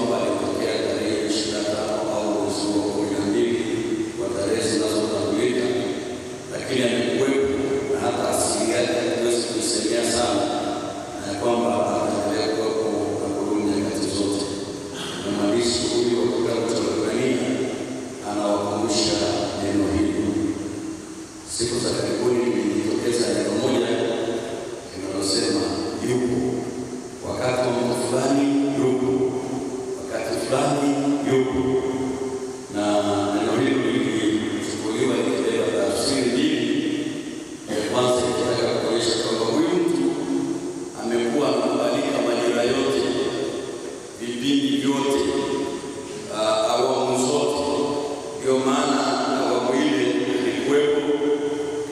kwamba alitokea tarehe 25 au mwezi wa 12 kwa tarehe zinazotangulia, lakini alikuwepo na hata asili yake hatuwezi kuisemea sana, na kwamba anaendelea kuwepo na kudumu nyakati zote. Na mwandishi huyu wa kitabu cha Waebrania anawakumbusha neno hili. Siku za karibuni lilijitokeza neno moja linalosema yupo. Wakati wa mtu fulani yupo, wakati fulani yupo. Na neno hili lilichukuliwa likibeba tafsiri mbili. Ya kwanza ikitaka kuonyesha kwamba huyu mtu amekuwa anakubalika majira yote, vipindi vyote, awamu zote. Ndio maana awamu ile ilikuwepo,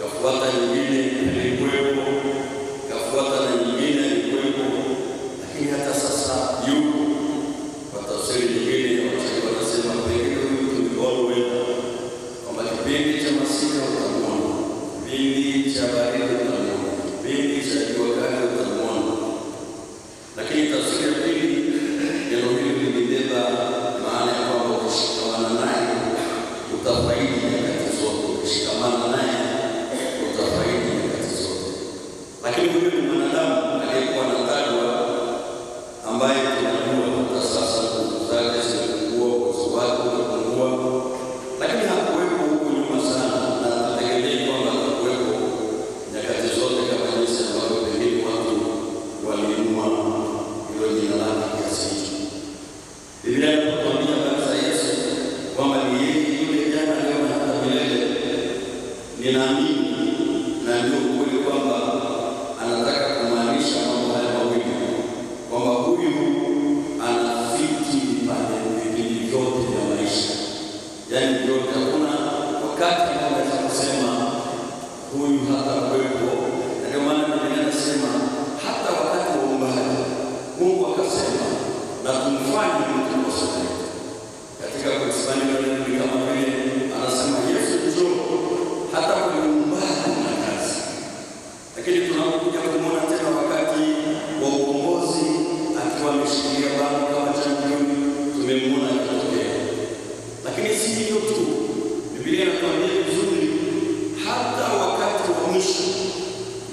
kafuata nyingine ilikuwepo, kafuata na nyingine ilikuwepo, lakini hata sasa yupo. Kwa tafsiri nyingine wanasema pengine huyu mtu ni always, kwamba kipindi cha masika utamwona, kipindi cha baridi utamwona, kipindi cha jua kali utamwona. Lakini tafsiri ya pili, neno hili limebeba maana ya kwamba ukishikamana naye utafaidi nyakati zote, ukishikamana naye utafaidi nyakati zote. Lakini huyu ni mwanadamu aliyekuwa anatajwa, ambaye tunajua hata sasa nguvu zake zimepungua, uwezo wake umepungua, lakini hakuwepo huko nyuma sana, na tutegemea kwamba hakuwepo nyakati zote kama jinsi ambavyo pengine watu waliinua hilo jina lake kiasi hicho. Biblia inatuambia habari za Yesu kwamba ni yeye yule jana, leo na hata milele. Ninaamini na ndio ukweli kwamba anataka kumaanisha mambo haya mawili, kwamba huyu anafiti vipindi vyote vya maisha, yaani vyote. Hakuna wakati anaweza kusema huyu hata kuwepo. Ndio maana Biblia inasema hata wakati wa uumbaji Mungu akasema na tumfanye mtu mmoja. Katika Kuispania ni kama vile anasema Yesu njoo, hata kwenye uumbaji na kazi. Lakini tunapokuja kumwona tena wakati wa ukombozi akiwa ameshikilia bango kama championi, tumemwona akitokea. Lakini si hivyo tu, Biblia inatuambia vizuri hata wakati wa mwisho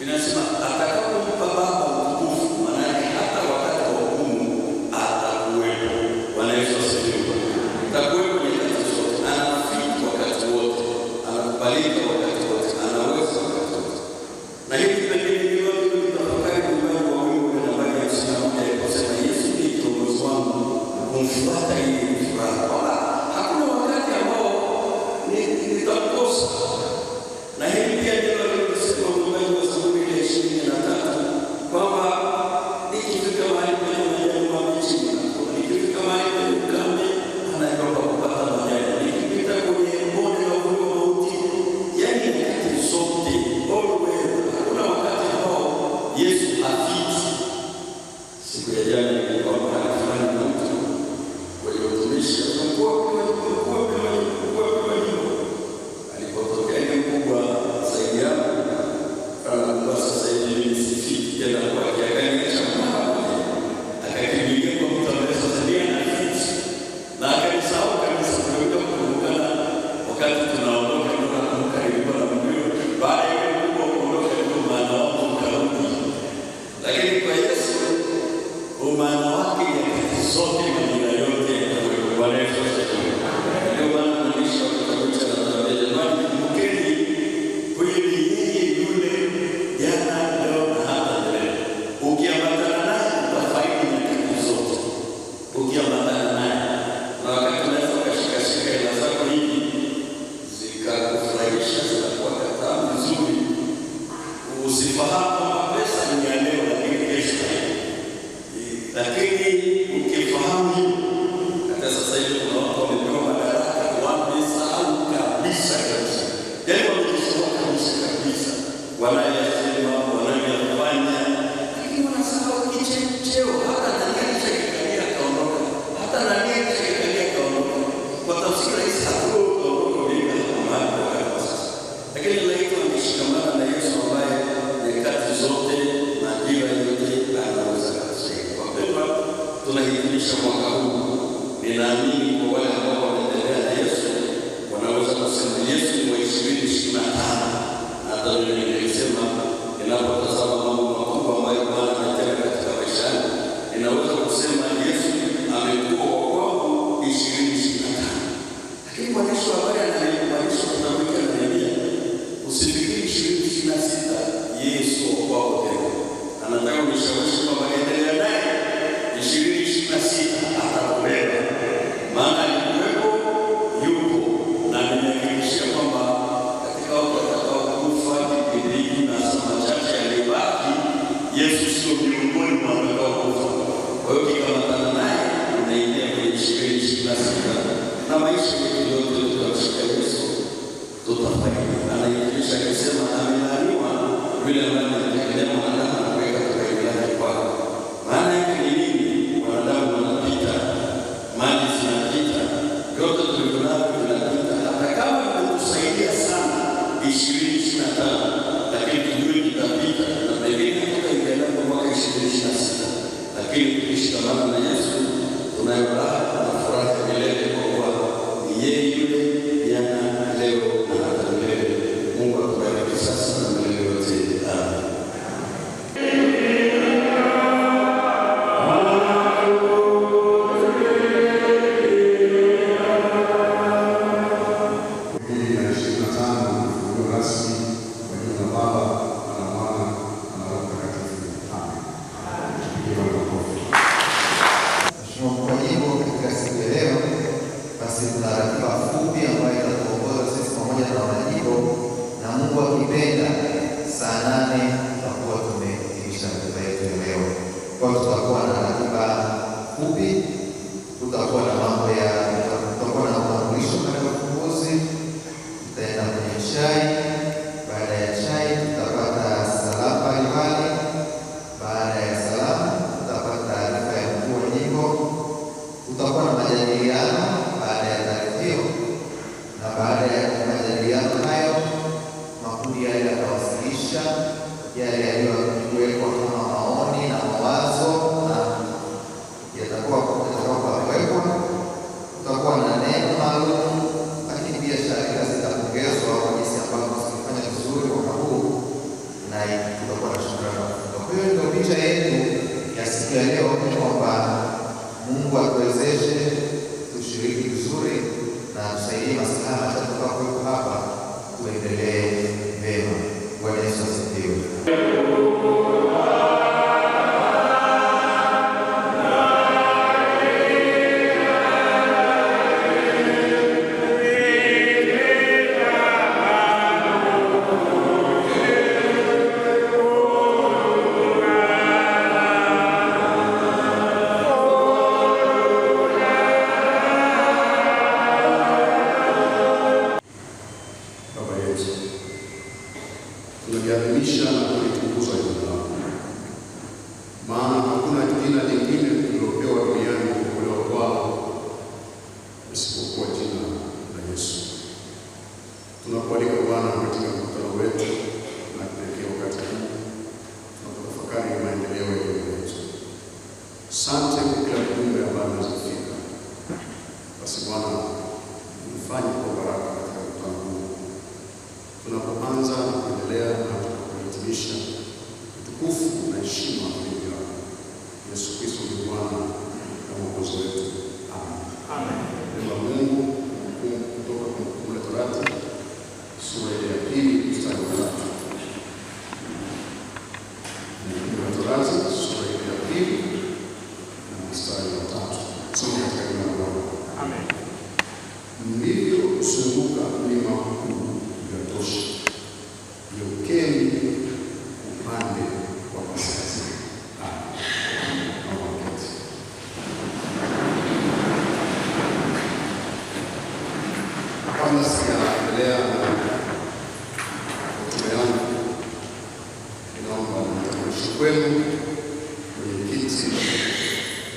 inasema atakapompa Baba utukufu, maana hata wakati wa hukumu atakuwepo. Bwana Yesu asifiwe. Atakuwepo nyakati zote, anafiki wakati wote, anakubalika wakati wote, anaweza wakati wote. Na hivi pengine ndio tutafakari kwa Mungu na nambari ya 61 inasema Yesu ni kiongozi wangu, kumfuata yeye ni furaha. Hakuna wakati ambao nitakosa. Na hivi pia ndio tunasema mwimbaji wa Zaburi ile 23 kwamba nikifika mahali penye majani mabichi, nikifika mahali penye ukame, anaomba kupata majani, nikipita kwenye bonde la uvuli wa mauti, yaani nyakati zote, always. Hakuna wakati ambao Yesu hafiti. Siku ya jana nilikuwa mahali fulani na mtu kwenye utumishi, alikuwa alipotokea ni mkubwa zaidi yangu, kwa sasa hivi ni sifiki tena kwa kiakani cha mama, akakimbilia kwa mtu ambaye sasa ndiye anafiti, na akanisahau kabisa. Tunakuja kukumbukana wakati tunaondoka, ndio nakumbuka ilikuwa na mbio baada ya mkubwa kuondoka, ndio maana wao mkarudi. Lakini kwa Yesu maana wake nyakati zote, majira yote yatakuwepo. Bwana Yesu asifiwe. Ndio maana mwandishi wa kitabu cha Mathayo jamani, kumbukeni huyu ni yeye yule jana, leo na hata milele. Ukiambatana naye utafaidi nyakati zote, ukiambatana naye. Na wakati unaweza ukashika hela zako hivi zikakufurahisha, zinakuwa katamu nzuri, usifahamu kwamba pesa ni ya leo lakini kesho haiko. Lakini ukifahamu hivi, hata sasa hivi kuna watu wamepewa madaraka, wamesahau kabisa. Yaani wamejisahau kabisa wanayasema, wanayafanya, lakini wanasahau kicheo. Hata nani alishakalia kaondoka, hata nani alishakalia kaondoka. Kwa tafsiri rahisi, hapo kaondoka bila mahali kwa sasa. Lakini laiti wangeshikamana na Yesu ambaye nyakati zote, majira yote anaweza kusaidia. Wapendwa, tunahitimisha mwaka huu ninaamini kwa wale ambao wanaendelea na Yesu wanaweza kusema Yesu ni wa 2025. Hata mimi nilisema ninapotazama mambo makubwa ambayo Bwana ametenda katika maisha yangu, ninaweza kusema Yesu amekuwa wangu 2025. Lakini kwa Yesu habari anayemaanisha kutamka na Biblia, usifikiri 2026 Yesu wako tena. Anataka nishawishi kwamba endelea naye 2026 atakubeba. Maana alikuwepo, yupo, na nimehakikisha kwamba katika watu watakaokufa kipindi hiki na saa machache yaliyobaki, Yesu sio miongoni mwa watakaokufa. Kwa hiyo kikamatana naye unaingia kwenye 2026 na maisha yetu yote tutamshika Yesu, tutafanya. Anaingilisha akisema amelaaniwa yule ambaye anategemea mwanadamu na kuweka tumaini lake kwake. Maana yake ni nini? Wanadamu wanapita, mali zinapita, yote tulionavyo vinapita. Hata kama tunatusaidia sana 2025, lakini tujue kitapita, na pengine tutaendelea kwa mwaka 2026. Lakini tukishikamana na Yesu tunayo raha na furaha milele, kwa kuwa ni yeye yule jana, leo na hata milele. Mungu akubariki sasa na milele yote. Amen. Mungu atuwezeshe tushiriki vizuri na tusaidie maslaha tutakapokuwa hapa tuendelee vema. Bwana Yesu asifiwe. Tunaadhimisha na kulitukuza jina lako, maana hakuna jina lingine tulilopewa duniani kuokolewa kwao isipokuwa jina la Yesu. Tunakualika Bwana katika mkutano wetu na kuelekea wakati huu tunapotafakari maendeleo ya jamii yetu. Asante kwa kila mjumbe ambaye amefika. Basi Bwana, mfanye kwa baraka katika mkutano huu. Tunapoanza na kuendelea na kuhitimisha, utukufu na heshima kwa Yesu Kristo ni Bwana na Mwokozi wetu. Amen. Amen. Neno la Mungu kutoka Kumbukumbu la Torati sura ya 2 mstari wa 3. Kumbukumbu la Torati sura ya 2 na mstari wa 3. Soma katika jina la Bwana. Amen. Ndivyo kuzunguka mlima huu yatosha. Geukeni upande wa kaskazini. Kabla sijaendelea na hotuba yangu, ninaomba nitambulishe kwenu mwenyekiti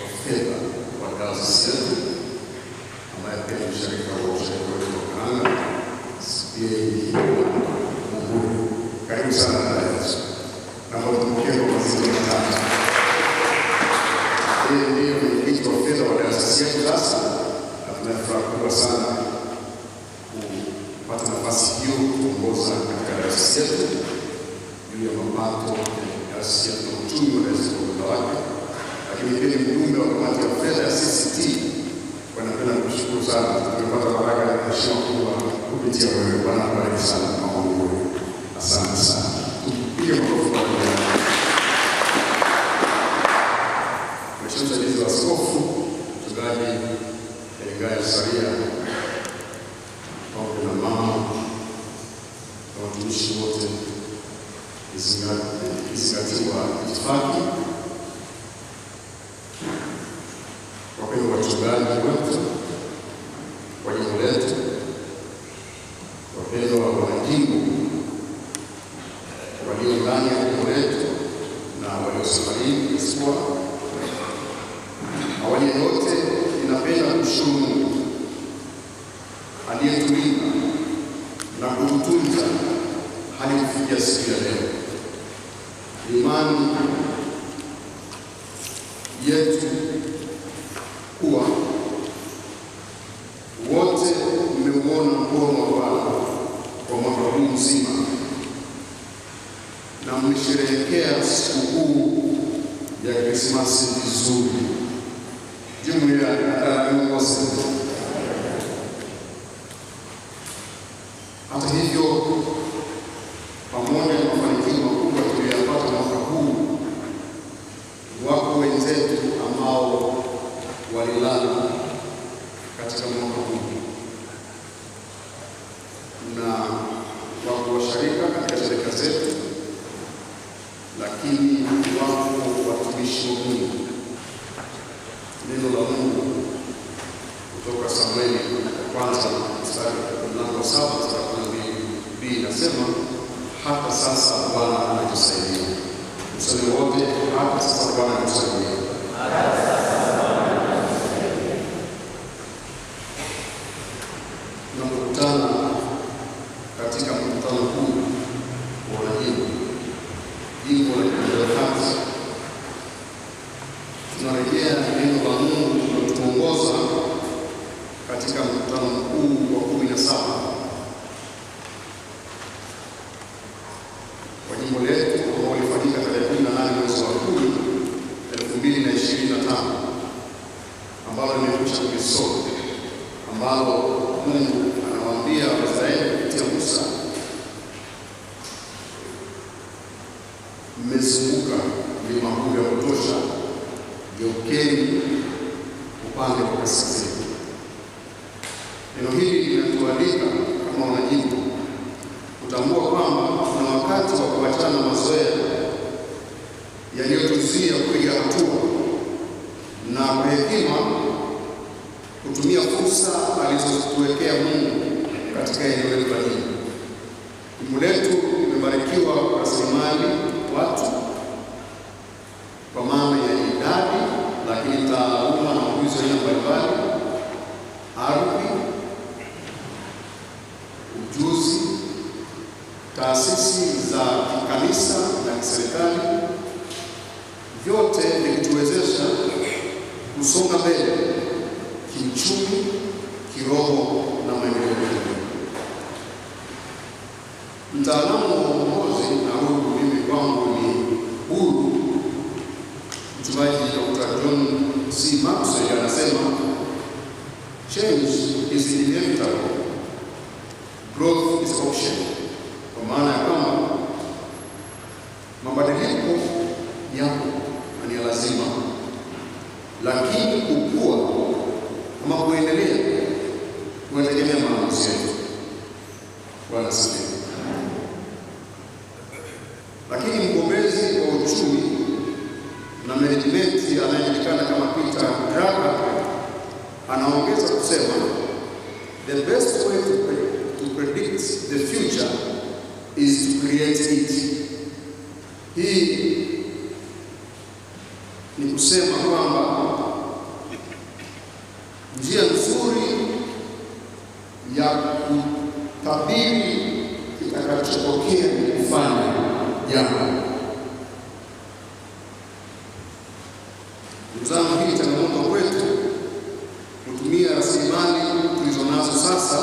wa fedha wa taasisi yetu ambaye pia ni mshirika wa ushirika wetu wa Kaanga, CPA Mungu. Karibu sana na Yesu. Naomba tumpokee kwa maziwa matatu. Yeye ndiye mwenyekiti wa fedha wa taasisi yetu sasa. kubwa sana kupata nafasi hiyo kuongoza katika dayosisi yetu juu ya mapato ya dayosisi yetu na uchumi wa dayosisi kwa ujumla wake, lakini pia ni mjumbe wa kamati ya fedha ya CCT. Napenda kushukuru sana, tumepata baraka ya heshima kubwa kupitia wewe. Bwana akubariki sana na kuongoza. Asante sana. Tupige makofi kwa Bwana. Mheshimiwa Msaidizi wa Askofu Mchungaji Elingaya Saria, pamoja na mama na watumishi wote, izingatiwa itifaki, wapendwa wachungaji wetu wa jimbo letu, wapendwa wanajimbo walio ndani ya jimbo letu na waliosafarini Iswa, awali ya yote ninapenda kushukuru Mungu aliyetulinda na kututunza hadi kufikia siku ya leo. Imani yetu kuwa wote mmeuona mkono wa Bwana kwa mwaka huu mzima na mmesherehekea sikukuu ya Krismasi vizuri. Jumuiya ya Mwokozi. Hata hivyo, pamoja na mafanikio makubwa tuliyopata mwaka huu, wako wenzetu ambao walilala katika mwaka huu na wako washirika katika shirika zetu, lakini wako watumishi wa Mungu. Neno la Mungu kutoka Samueli ya kwanza mstari wa 7 inasema, hata sasa Bwana anatusaidia. Tuseme wote, hata sasa Bwana anatusaidia. Tunapokutana katika mkutano huu wa wanajimbo, jimbo la Kilimanjaro, tunarejea neno la Mungu linalotuongoza katika mkutano mkuu wa 17 wa jimbo letu ambao ulifanyika tarehe 18 mwezi wa 10 2025, ambalo nimekwisha kulisoma, ambalo Mungu anawaambia Waisraeli kupitia Musa, mmezunguka mlima huu ya kutosha, geukeni upande wa kaskazini. Neno hili linatualika kama wanajimbo kutambua kwamba kuna wakati wa kuachana na mazoea yaliyotuzuia kupiga hatua na kwa hekima kutumia fursa alizotuwekea Mungu katika eneo letu la jimbo. Jimbo letu limebarikiwa kwa rasilimali watu kwa maana ya idadi, lakini taaluma na ujuzi wa aina mbalimbali, ardhi, ujuzi, taasisi za kikanisa na kiserikali, vyote vikituwezesha kusonga mbele kiuchumi, kiroho na maendeleo yetu. Mtaalamu wa uongozi na huru mimi kwangu ni huru, Mchungaji Dr. John C. Maxwell anasema, change is inevitable, growth is option. Kwa maana ya kwamba mabadiliko yapo na ni lazima, lakini kukua ama kuendelea kunategemea maamuzi yetu. Bwana asifiwe. Lakini mgombezi wa uchumi na management anayejulikana kama Peter Drucker anaongeza kusema, the best way to predict the future is to create it. Hii ni kusema kwamba njia nzuri ya kutabiri kitakachotokea ni kufanya jambo. Ndugu zangu, hii changamoto kwetu kutumia rasilimali tulizo tulizonazo sasa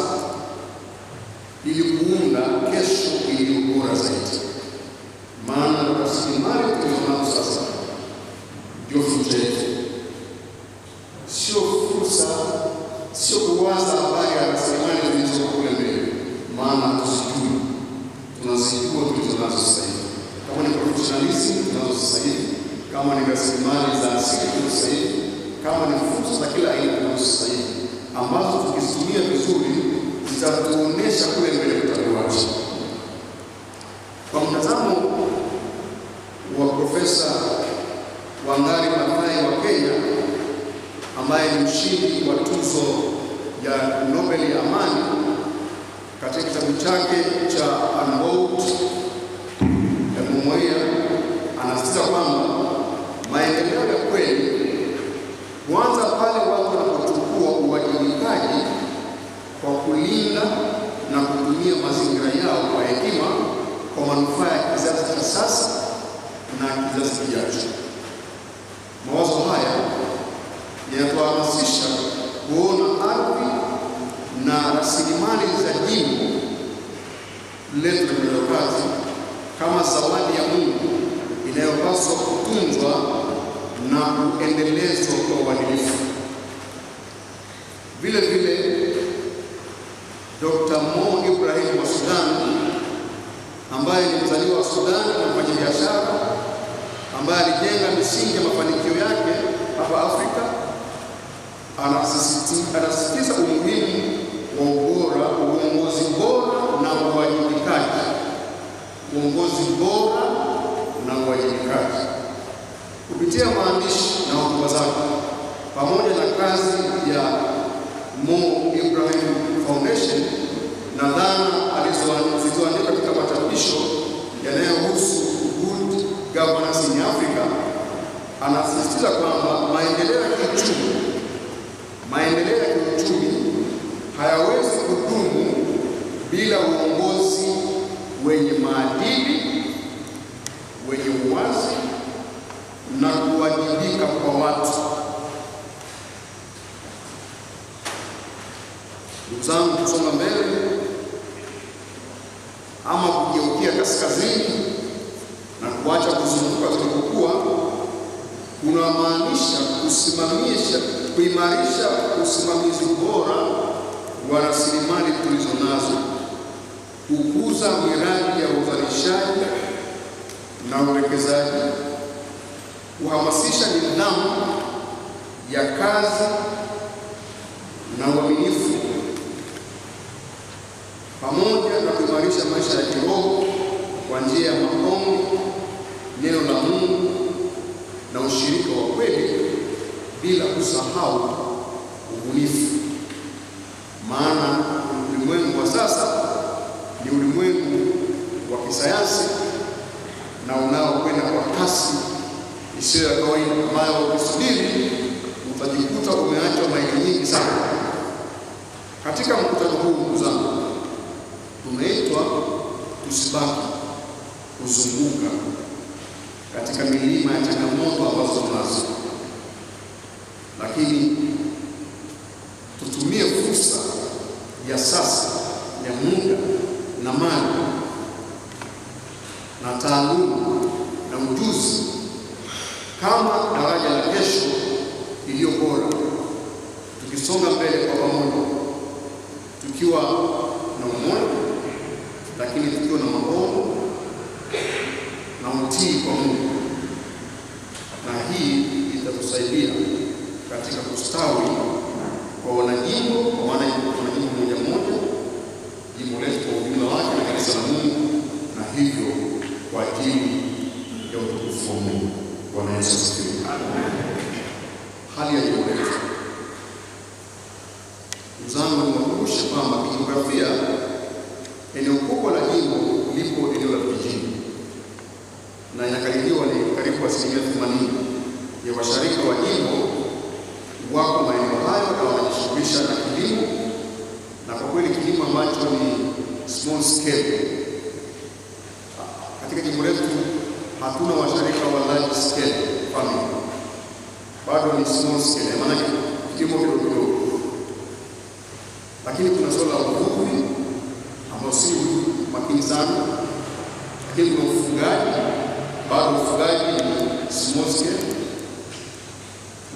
ili kuunda kesho iliyo bora zaidi. Maana rasilimali tulizonazo sasa ndio fursa yetu, sio fursa, sio kuwaza habari ya rasilimali zilizo kule mbele, maana tusijui, tunazijua tulizonazo sasa hivi. Kama ni professionalism tunazo sasa hivi, kama ni rasilimali za asili tunazo sasa hivi, kama ni fursa za kila aina tunazo sasa hivi, ambazo tukizitumia vizuri zitatuonesha kule mbele kutakuwaje. Kwa mtazamo wa Profesa Wangari Maathai wa Kenya, ambaye ni mshindi wa tuzo ya Nobel ya amani, katika kitabu chake cha Unbowed Emoya anasisitiza kwamba maendeleo ya kweli huanza pale watu wanapochukua uwajibikaji kwa kulinda na kutumia mazingira yao kwa hekima kwa manufaa ya kizazi cha sasa na kizazi kijacho. Mawazo haya yanatuhamasisha kuona ardhi na rasilimali za jimbo letu la kazi kama zawadi ya Mungu inayopaswa kutunzwa na kuendelezwa kwa uadilifu. Vile vile Dr. Mo Ibrahim wa Sudan, ambaye ni mzaliwa wa Sudan na mfanyabiashara ambaye alijenga misingi ya mafanikio yake hapa Afrika, anasisitiza umuhimu wa uongozi bora na uwajibikaji. Uongozi bora na uwajibikaji. Kupitia maandishi na hotuba zake pamoja na kazi ya Mo Ibrahim Foundation na dhana alizoandika katika machapisho yanayohusu good governance in Africa, anasisitiza kwamba maendeleo ya kiuchumi hayawezi kudumu bila uongozi wenye maadili, wenye uwazi na kuwajibika kwa watu. Ndugu zangu, kusonga mbele ama kugeukia kaskazini na kuacha kuzunguka tulikokuwa kunamaanisha kuimarisha usimamizi bora wa rasilimali tulizonazo, kukuza miradi ya uzalishaji na uwekezaji, kuhamasisha nidhamu ya kazi na uaminifu, pamoja na kuimarisha maisha ya kiroho kwa njia ya maombi, neno la Mungu na ushirika wa kweli, bila kusahau ubunifu. Maana ulimwengu wa sasa ni ulimwengu wa kisayansi na unaokwenda kwa kasi isiyo ya kawaida, ambayo ukisubiri utajikuta umeacha maili nyingi sana. Katika mkutano huu, ndugu zangu, tumeitwa tusibaki kuzunguka katika milima ya changamoto ambazo tunazo, lakini tutumie fursa ya sasa ya muda na mali na taaluma na ujuzi kama daraja la kesho iliyo bora, tukisonga mbele kwa pamoja, tukiwa na umoja, lakini tukiwa na maono na utii kwa Mungu. Na hii itatusaidia katika kustawi kwa wanajimbo, kwa maana wanajimbo moja moja, jimbo letu kwa ujumla wake na kanisa la Mungu, na hivyo kwa ajili ya utukufu wa Mungu. Bwana Yesu asifiwe. Hali ya jimbo letu, ndugu zangu, niwakumbushe kwamba kijiografia eneo kubwa la jimbo lipo eneo la vijijini, na inakadiriwa ni karibu 80% ya washirika wa jimbo wako maeneo hayo na wanajishughulisha na kilimo, na kwa kweli kilimo ambacho ni small scale. Katika jimbo letu hatuna washirika wa large scale farming, bado ni small scale, maana kilimo kidogo kidogo. Lakini kuna swala la uvuvi ambao si makini sana. Lakini kuna ufugaji, bado ufugaji small scale,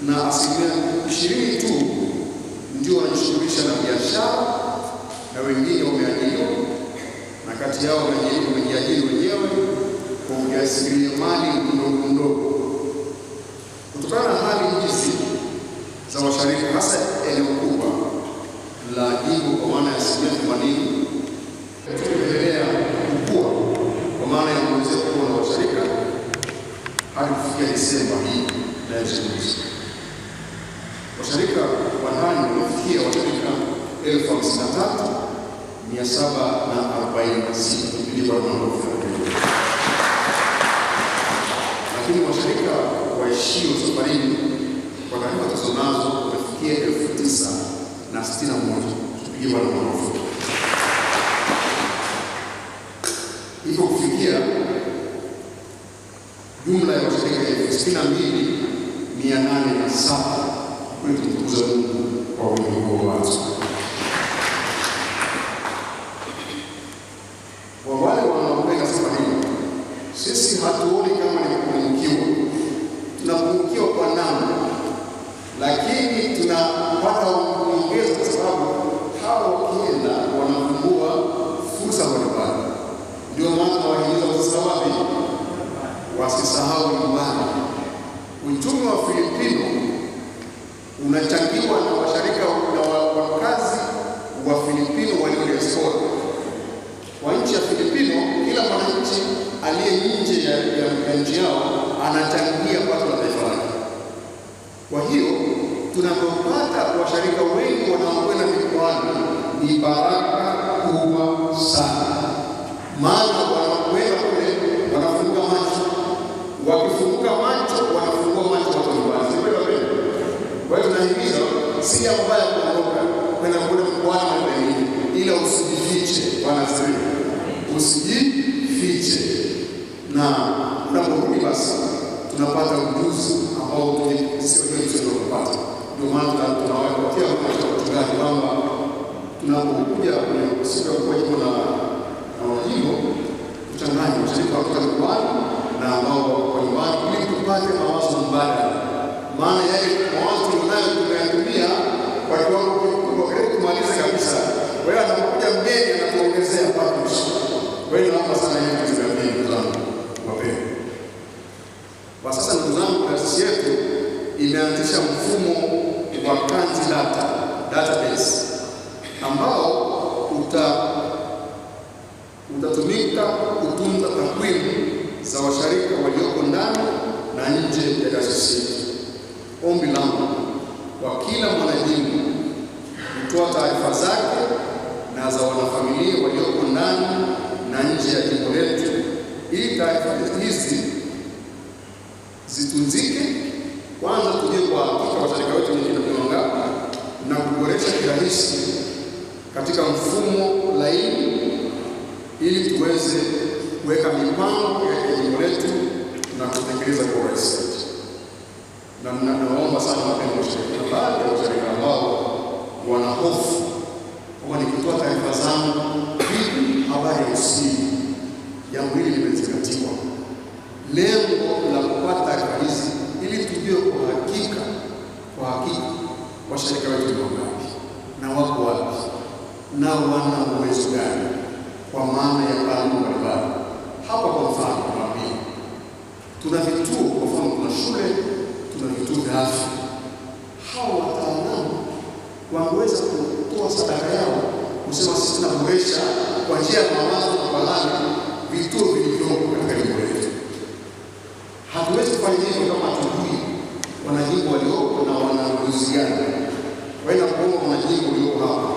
na asilimia 20 tu ndio wanajishughulisha na biashara, na wengine wameajiriwa, na kati yao wamejiajiri wenyewe kwa ujasiriamali mdogo mdogo. Kutokana na hali hizi za washarika, hasa eneo kubwa la jimbo kwa maana ya asilimia 80, tunaendelea kukua kwa maana ya ongezeko kubwa la washarika hadi kufikia Desemba hii na washarika wa ndani wamefikia washarika 53,746 kupitia maovu. Lakini washarika waishio safarini kwa taarifa tunazo wamefikia 9,061 kupitia maovu. Hivyo kufikia jumla ya washarika 62,807 kumtukuza Mungu kwa wingi wa watu. Kwa wale wanaopenda safari, sisi hatuoni kama ni kupungukiwa. Tunapungukiwa kwa namna, lakini tunapata ongeza kwa sababu hao wakienda wanafungua fursa mbalimbali. Ndio maana tunawahimiza wasawabi wasisahau nyumbani. Uchumi wa Filipino unachangiwa na washarika na wakazi wa Filipino walio diaspora. Kwa nchi ya Filipino, kila mwananchi aliye nje ya nchi yao anachangia pato la taifa lake. Kwa hiyo tunapopata washarika wengi wanaokwenda mikoani ni baraka kubwa sana, maana wanakwenda kule wanafunguka macho, wakifunguka macho wanafungua macho watu nyumbani. Kwa hiyo tunahimiza si jambo baya kuondoka kwenda kule mkoani na wengine, ila usijifiche. Bwana asifiwe. Usijifiche, na unaporudi basi tunapata ujuzi ambao sio wewe kupata. Ndio maana tunawapatia wachungaji kwamba tunapokuja kwenye siku ya kujibu na majimbo, tuchanganye washirika kutoka mkoani na ambao wako nyumbani ili tupate mawazo mbadala. Maana yale mawazo tunayo tunayatumia kwa kiwango kikubwa ili kumaliza kabisa. Kwa hiyo anapokuja mgeni anatuongezea pamoja. Kwa hiyo naomba sana hiyo kitu ya ndugu zangu wapendwa. Kwa sasa ndugu zangu, taasisi yetu imeanzisha mfumo wa kanzi database ambao utatumika kutunza takwimu za washarika walioko ndani na nje ya taasisi yetu. Ombi langu kwa kila mwanajimbo kutoa taarifa zake na za wanafamilia walioko ndani na nje ya jimbo letu, ili taarifa hizi zitunzike. Kwanza tujue kwa hakika washarika wetu ni kina wangapi, na kuboresha kirahisi katika mfumo laini ili tuweze kuweka mipango ya jimbo letu na kutekeleza kwa urahisi. Na naomba sana wapendwa washirika, baadhi ya washirika ambao wana hofu kwamba nikitoa taarifa zangu vipi habari ya usiri, jambo hili limezingatiwa. Lengo la kupata taarifa hizi ili tujue kwa hakika washirika wetu ni wangapi na wako wapi na wana uwezo gani, kwa maana ya kanuni mbalimbali. Hapa kwa mfano tunaambia tuna vituo, kwa mfano kuna shule, tuna vituo vya afya. Hao wataalamu wangeweza kutoa sadaka yao kusema sisi tunaboresha kwa njia ya mawazo na balani vituo vilivyopo katika jimbo letu. Hatuwezi kufanya hivyo kama hatujui wanajimbo walioko na wana ujuzi gani. Kwa hiyo nakuomba wanajimbo walioko hapa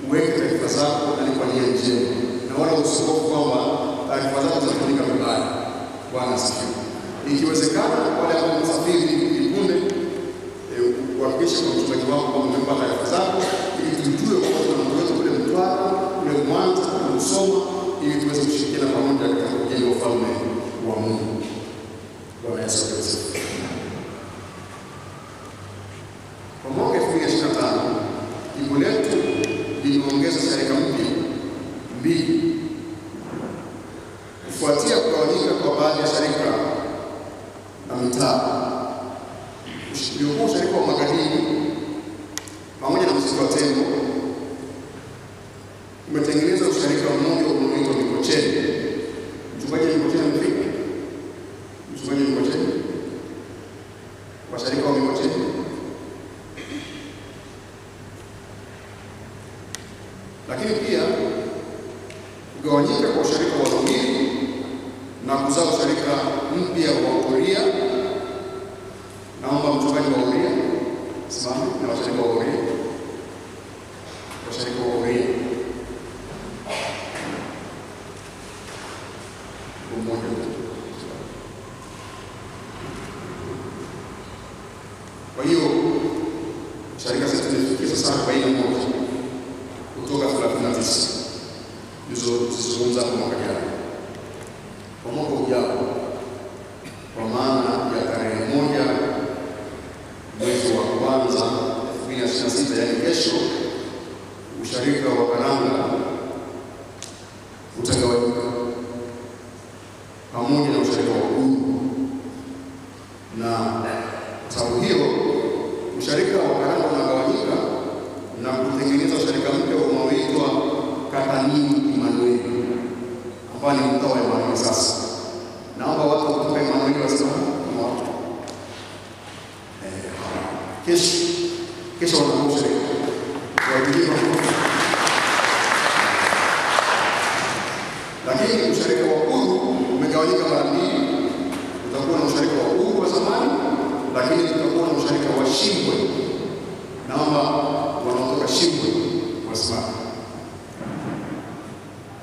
uweke taarifa zako na kwa nia njema, na wala usihofu kwamba taarifa zako zitatumika vibaya. Bwana asifiwe. Ikiwezekana wale ambao msafiri punde kuhakikisha kwa mchungaji wako kwamba umepata taarifa zako, ili tujue kwamba tuna mtu wetu kule Mtwara, kule Mwanza, kule Musoma, ili tuweze kushirikiana pamoja katika kujenga ufalme wa Mungu. Bwana Yesu asifiwe. Kwa mwaka 2025 jimbo letu limeongeza sharika mpya 2 kufuatia kugawanyika kwa baadhi ya sharika na mitaa. Uliokuwa sharika wa Magadini pamoja na msitu wa Tembo umetengeneza usharika mmoja unaoitwa Mikocheni. Mchungaji Mikocheni amefika? Mchungaji Mikocheni? Washarika wa Mikocheni? Lakini pia kugawanyika kwa usharika wa Lumiri na kuzaa usharika mpya wa Uria. Naomba mchungaji wa Uria simame na washarika wa Uria. Washarika wa Uria umoja. Kwa hiyo sharika zetu zimefikia sasa 41 kutoka 39 zilizozungumza kwa mwaka jana. Kwa mwaka ujao, kwa maana ya tarehe 1 mwezi wa kwanza 2026, yaani kesho, usharika wa Karanga utagawanyika pamoja na usharika wa Gungu. Na sababu hiyo usharika wa Karanga unagawanyika na kutengeneza usharika mpya unaoitwa Katanini Emmanuel, ambao ni mtaa wa Emmanuel. Sasa naomba watu kutoka Emmanuel wasema kesho wanakuwa usharika wajibu. Lakini usharika wa Gungu umegawanyika mara 2. Utakuwa na usharika wa Gungu wa zamani, lakini tutakuwa na usharika wa Shimbwe. Naomba wanaotoka Shimbwe wasimame.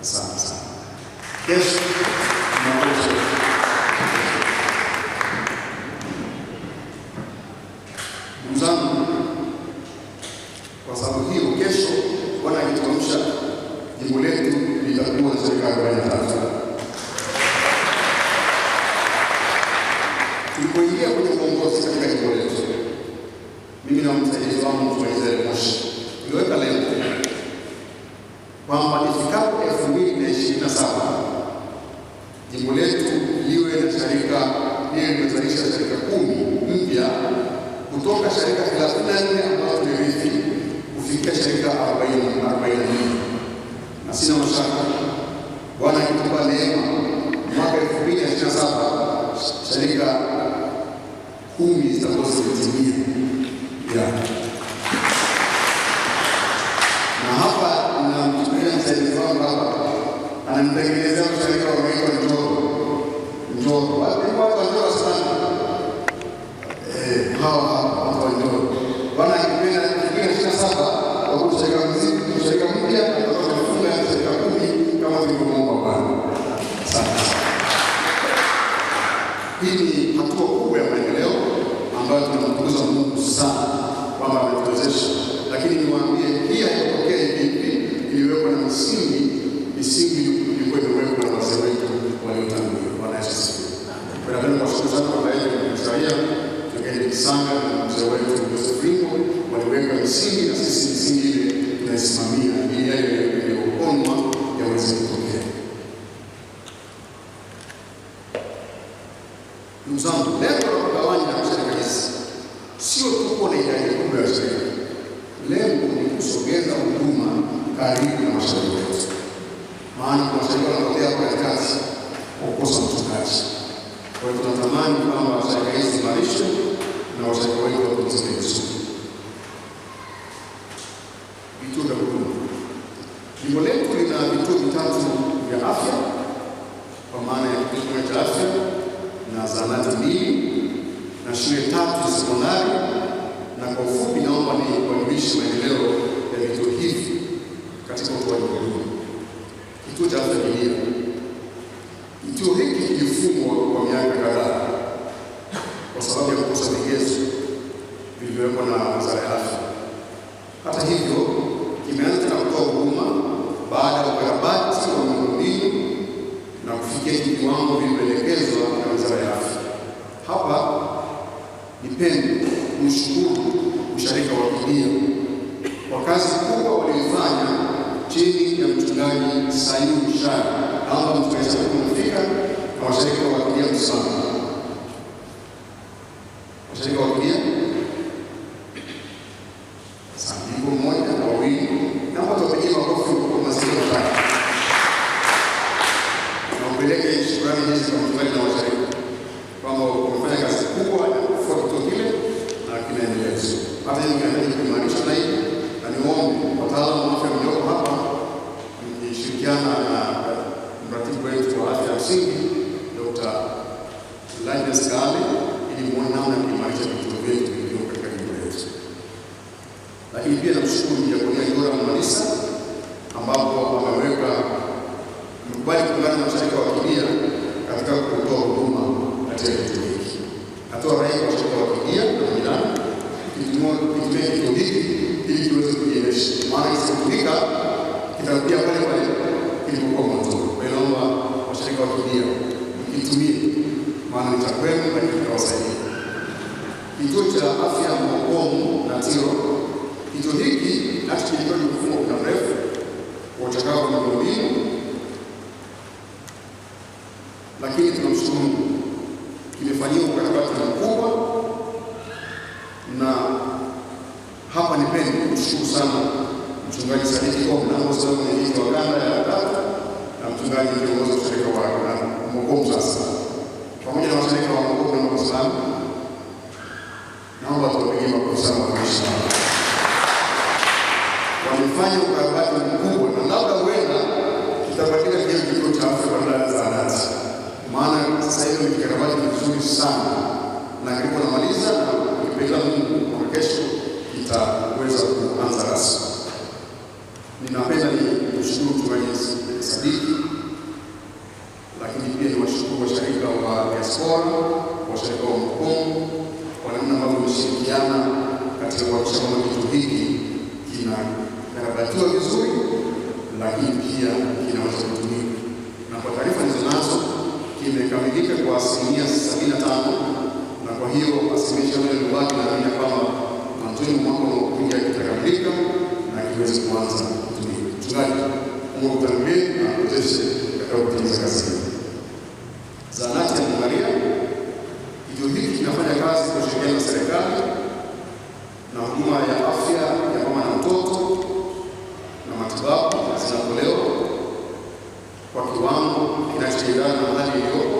Asante sana. Kesho tunakuja. Ndugu zangu, kwa sababu hiyo kesho Bwana akituamsha, jimbo letu litakuwa na serikali 43. Tulipoingia kwenye uongozi katika jimbo letu, mimi na msaidizi wangu Mzee Moshi tuliweka lengo kwamba ifikapo 2027 jimbo letu liwe na sharika limezalisha sharika 10 mpya kutoka sharika 34 ambazo tumerithi kufikia sharika 44. Na sina mashaka Bwana akitupa neema mwaka 2027 sharika 10 zitakuwa zimetimia. Na hapa na msaidizi wangu hapa ananitengenezea usharika unaoitwa Njoro. Watu wa Njoro sana. Hawa watu wa Njoro. Bwana akipenda 2027 kwa usharika mpya tutafunga sharika 10 kama tulivyoomba Bwana. Asante. Hii ni hatua kubwa ya maendeleo ambayo tunamtukuza Mungu sana kwamba ametuwezesha. Lakini niwaambie hii haitokea hivi, iliwekwa na misingi ilikuwa imewekwa na wazee wetu waliotangulia. Bwana Yesu asifiwe. Tunapenda kuwashukuru sana kwa baadhi ya kusaidia tukeni Kisanga na mzee wetu Joseph Ringo waliweka misingi, na sisi misingi ile tunaisimamia ili yale yaliyoonwa yaweze kutokea. Ndugu zangu, lengo la kugawanya sharika hizi sio tu kuwa na idadi kubwa ya sharika. Lengo ni kusogeza huduma karibu na mashariki wetu. Maana kwa mashariki wanapotea kwa katikati kwa kukosa mchungaji. Kwa hiyo tunatamani kwamba sharika hizi zimarishwe na washirika wetu wapumzike vizuri. Vituo vya huduma. Jimbo letu lina vituo 3 vya afya, kwa maana ya kituo cha afya na zahanati 2 na shule 3 sekondari. Na kwa ufupi naomba ni kuadhimisha maendeleo ya vituo hivi katika utoaji wa huduma. Kituo cha afya Kilia. Kituo hiki kilifungwa kwa miaka kadhaa kwa sababu ya kukosa vigezo vilivyowekwa na Wizara ya Afya. Hata hivyo, kimeanza na kutoa huduma baada ya ukarabati wa miundombinu na kufikia viwango vilivyoelekezwa na Wizara ya Afya. Hapa nipende kumshukuru usharika wa Kilia kwa kazi kubwa walioifanya chini ya mchungaji Sayuni Shari. Naomba mtuweze kumfika na washirika wakilia msimamo. Washirika wakilia sanduku mmoja na wawili, na watu wapigie makofi kwa mazingira haya. Na upeleke shukrani hizi kwa mchungaji na washirika kwamba wamefanya kazi kubwa kwa kituo kile na kinaendelea vizuri. Hata hivi tunahitaji kuimarisha zaidi, na niombe wataalamu wa afya mlioko hapa mkishirikiana na mratibu wetu wa afya ya msingi Dr. Linus Kale ili muone namna ya kuimarisha vituo vyetu vilivyo katika jimbo letu. Lakini pia namshukuru Diakonia Yora Malisa ambapo ameweka mkubali kuungana na washirika wa Kidia katika kutoa huduma katika kituo hiki. Natoa rai kwa washirika wa Kidia na majirani kutumia kituo hiki ili kiweze kujiendesha, maana kisipotumika kitarudia pale pale kilipokuwa mwanzo. Kwa hiyo naomba washirika wa Kidia mkitumie, maana ni cha kwenu na kitawasaidia. Kituo cha afya Mwokomu na Tiro, kituo hiki nacho kilikuwa kimefungwa muda mrefu kwa uchakavu wa miundombinu, lakini tunamshukuru Mungu kimefanyiwa ukarabati mkubwa, na hapa nipende kushukuru sana mchungaji Sadiki Komna, mwenyekiti wa kanda ya Tatu, na mchungaji kiongozi wa shirika wa Mwokomu sasa, pamoja na washirika wa Mwokomu na Waislamu. Naomba tuwapigie makofi sana kwa heshima. Wamefanya ukarabati mkubwa, na labda huenda kitabadilika kile kituo cha afya badala ya zahanati, maana sasa hivi ni kikarabati kizuri sana na kiko namaliza, na ukipenda Mungu kwa kesho kitaweza kuanza rasmi. Ninapenda ni kushukuru mchungaji Sadiki, lakini pia ni washukuru washirika wa diaspora, washirika wa Mwokomu kwa namna ambavyo wameshirikiana katika kuhakikisha kwamba kituo hiki kinakarabatiwa vizuri, lakini pia kinaweza kutumika. Na kwa taarifa nilizonazo kimekamilika kwa 75%, na kwa hiyo asilimia iliyobaki naamini kwamba mwanzoni mwa mwaka unaokuja kitakamilika na kiweze kuanza kutumika. Mchungaji, Mungu akutangulie na akuwezeshe katika kutimiza kazi hii. Zahanati ya Maria, kituo hiki kinafanya kazi kwa kushirikiana na serikali na huduma ya afya ya mama na mtoto, na matibabu zinatolewa kwa kiwango kinachoendana na hali iliyopo.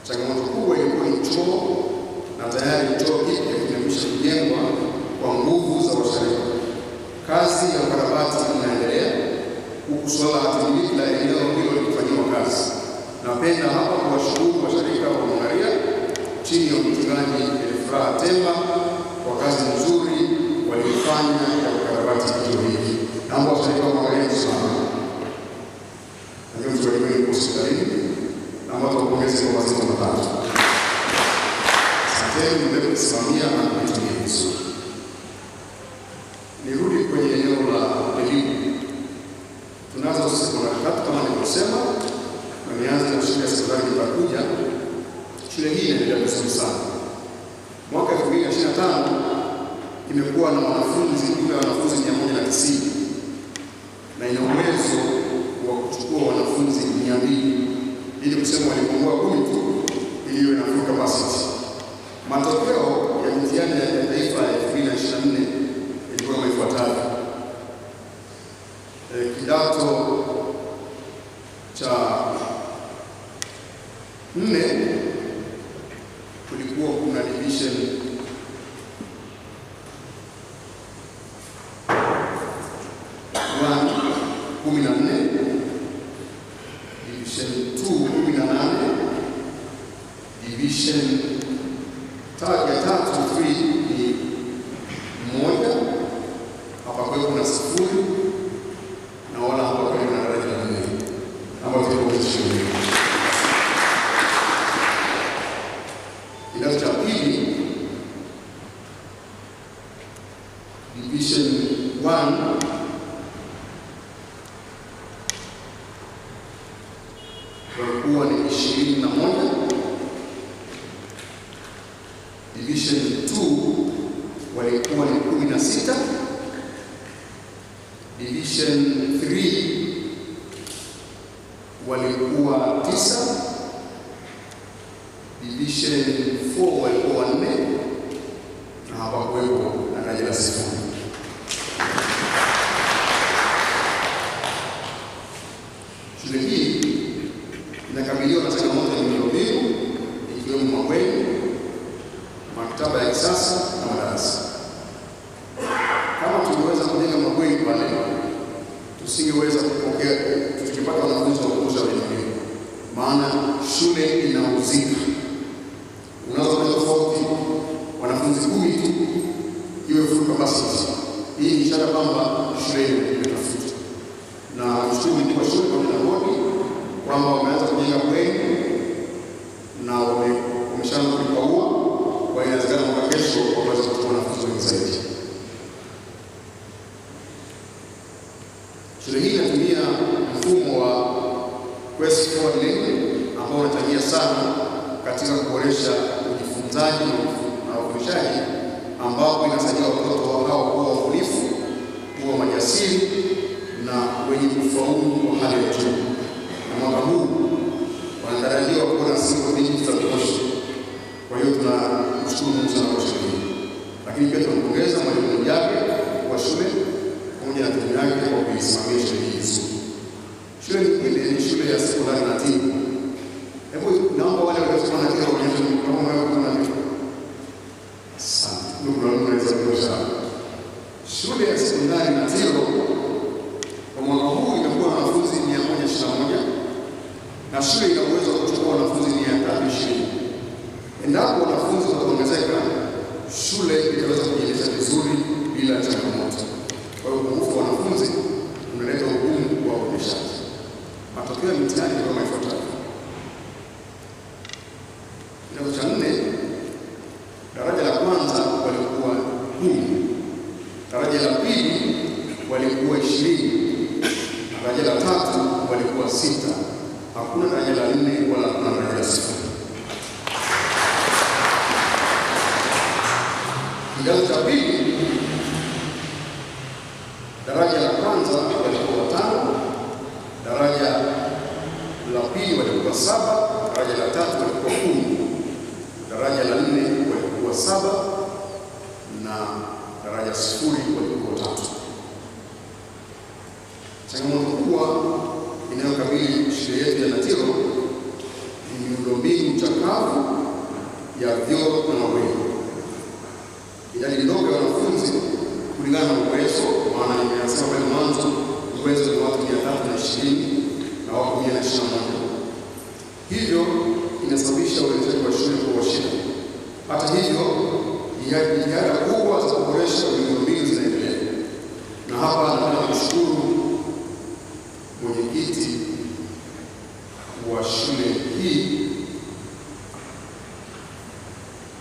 Changamoto kubwa ilikuwa ni choo, na tayari choo hiki kimekwisha kujengwa kwa nguvu za washirika. Kazi ya ukarabati inaendelea, huku swala hatimiliki la eneo hilo likifanyiwa kazi. Napenda hapa kuwashukuru washirika wa Maria chini ya mchungaji Elfraha Temba kwa kazi nzuri waliofanya ya ukarabati kituo hiki. Naomba washirika wa Maria sana. Ndio mchungaji wetu hospitalini, naomba tuwapongeze kwa mazito matatu. Asanteni mbele kusimamia na kutumia vizuri. Nirudi kwenye eneo la elimu. Tunazo sekondari tatu kama nilivyosema, na nianze na shule ya sekondari itakuja. Shule hii inaendelea vizuri sana. Mwaka 2025 imekuwa na wanafunzi 190 na ina uwezo wa kuchukua wanafunzi 200, ili kusema walipungua 10 tu ili iwe na full capacity. Matokeo ya mtihani ya taifa ya 2024 ilikuwa kama ifuatavyo. Kidato cha 4 kulikuwa kuna division 14, division 2 18, division ya 3 ni 1, hapa kwa kuna 0, na wala hapa kwa kuna daraja la 4. Hapa tuko kwa shule. Kidato cha 2 division 1 walikuwa ni 21, division 2 walikuwa ni 16, Division 3 walikuwa 9, Division 4 walikuwa 4 na hawakuwepo na daraja la 0. Shule hii inakabiliwa na changamoto ya miundombinu ikiwemo mabweni, maktaba ya kisasa na madarasa. Kama tungeweza kujenga mabweni pale, tusingeweza kupokea tukipata wanafunzi wa kutosha wa elimu, maana shule inauzika. Unaweza kupata tofauti wanafunzi 10 tu iwe full capacity. Hii ni ishara kwamba shule imetafuta, na mshukuru kwa shule kwa bodi kwamba wameanza kujenga bweni na wameshaanza kupaua, kwa hiyo inawezekana mwaka kesho waweze kutoa wanafunzi wengi zaidi. Shule hii inatumia mfumo wa Quest for Learning ambao unachangia sana katika kuboresha ujifunzaji na ufundishaji, ambapo inasaidia watoto hao kuwa wabunifu, kuwa majasiri na wenye ufaulu wa hali ya juu. Na mwaka huu wanatarajiwa kuwa na siku nyingi za kutosha. Kwa hiyo tunamshukuru Mungu sana kwa shule hii. Lakini pia tunampongeza mwalimu wake wa shule pamoja na timu yake kwa kuisimamia shule hii vizuri. Shule nyingine ni shule ya sekondari Natiro. Hebu naomba wale waliosoma Natiro waonyeshe mkono wao kwa Natiro. Asante. Ndugu wangu naweza kuosha. Shule ya sekondari Natiro kwa mwaka huu inakuwa na wanafunzi 121 na shule ina uwezo wa kuchukua wanafunzi 320. Endapo wanafunzi wataongezeka, shule itaweza kujiendesha vizuri bila changamoto. Kwa hiyo upungufu wa wanafunzi unaleta ugumu wa uendeshaji. Matokeo ya mitihani kama ifuatavyo. Kidato cha 4, daraja la kwanza walikuwa 10, daraja la pili walikuwa 20, daraja la 3 walikuwa 6. Hakuna daraja la 4 wala hakuna daraja la 0. Kidato cha pili, daraja la kwanza walikuwa 5, daraja la pili walikuwa 7, daraja la 3 walikuwa 10, daraja la 4 walikuwa 7 na daraja 0 walikuwa 3. Changamoto kubwa inayokabili shule yetu ya Natiro ni miundombinu chakavu ya vyoo na mabweni. Idadi ndogo ya wanafunzi kulingana na uwezo, maana nimesema pale mwanzo uwezo ni watu 320 na wako 121. Hivyo inasababisha uendeshaji wa shule kuwa shida. Hata hivyo, jitihada kubwa za kuboresha miundombinu zinaendelea. Na hapa nataka kushukuru mwenyekiti wa shule hii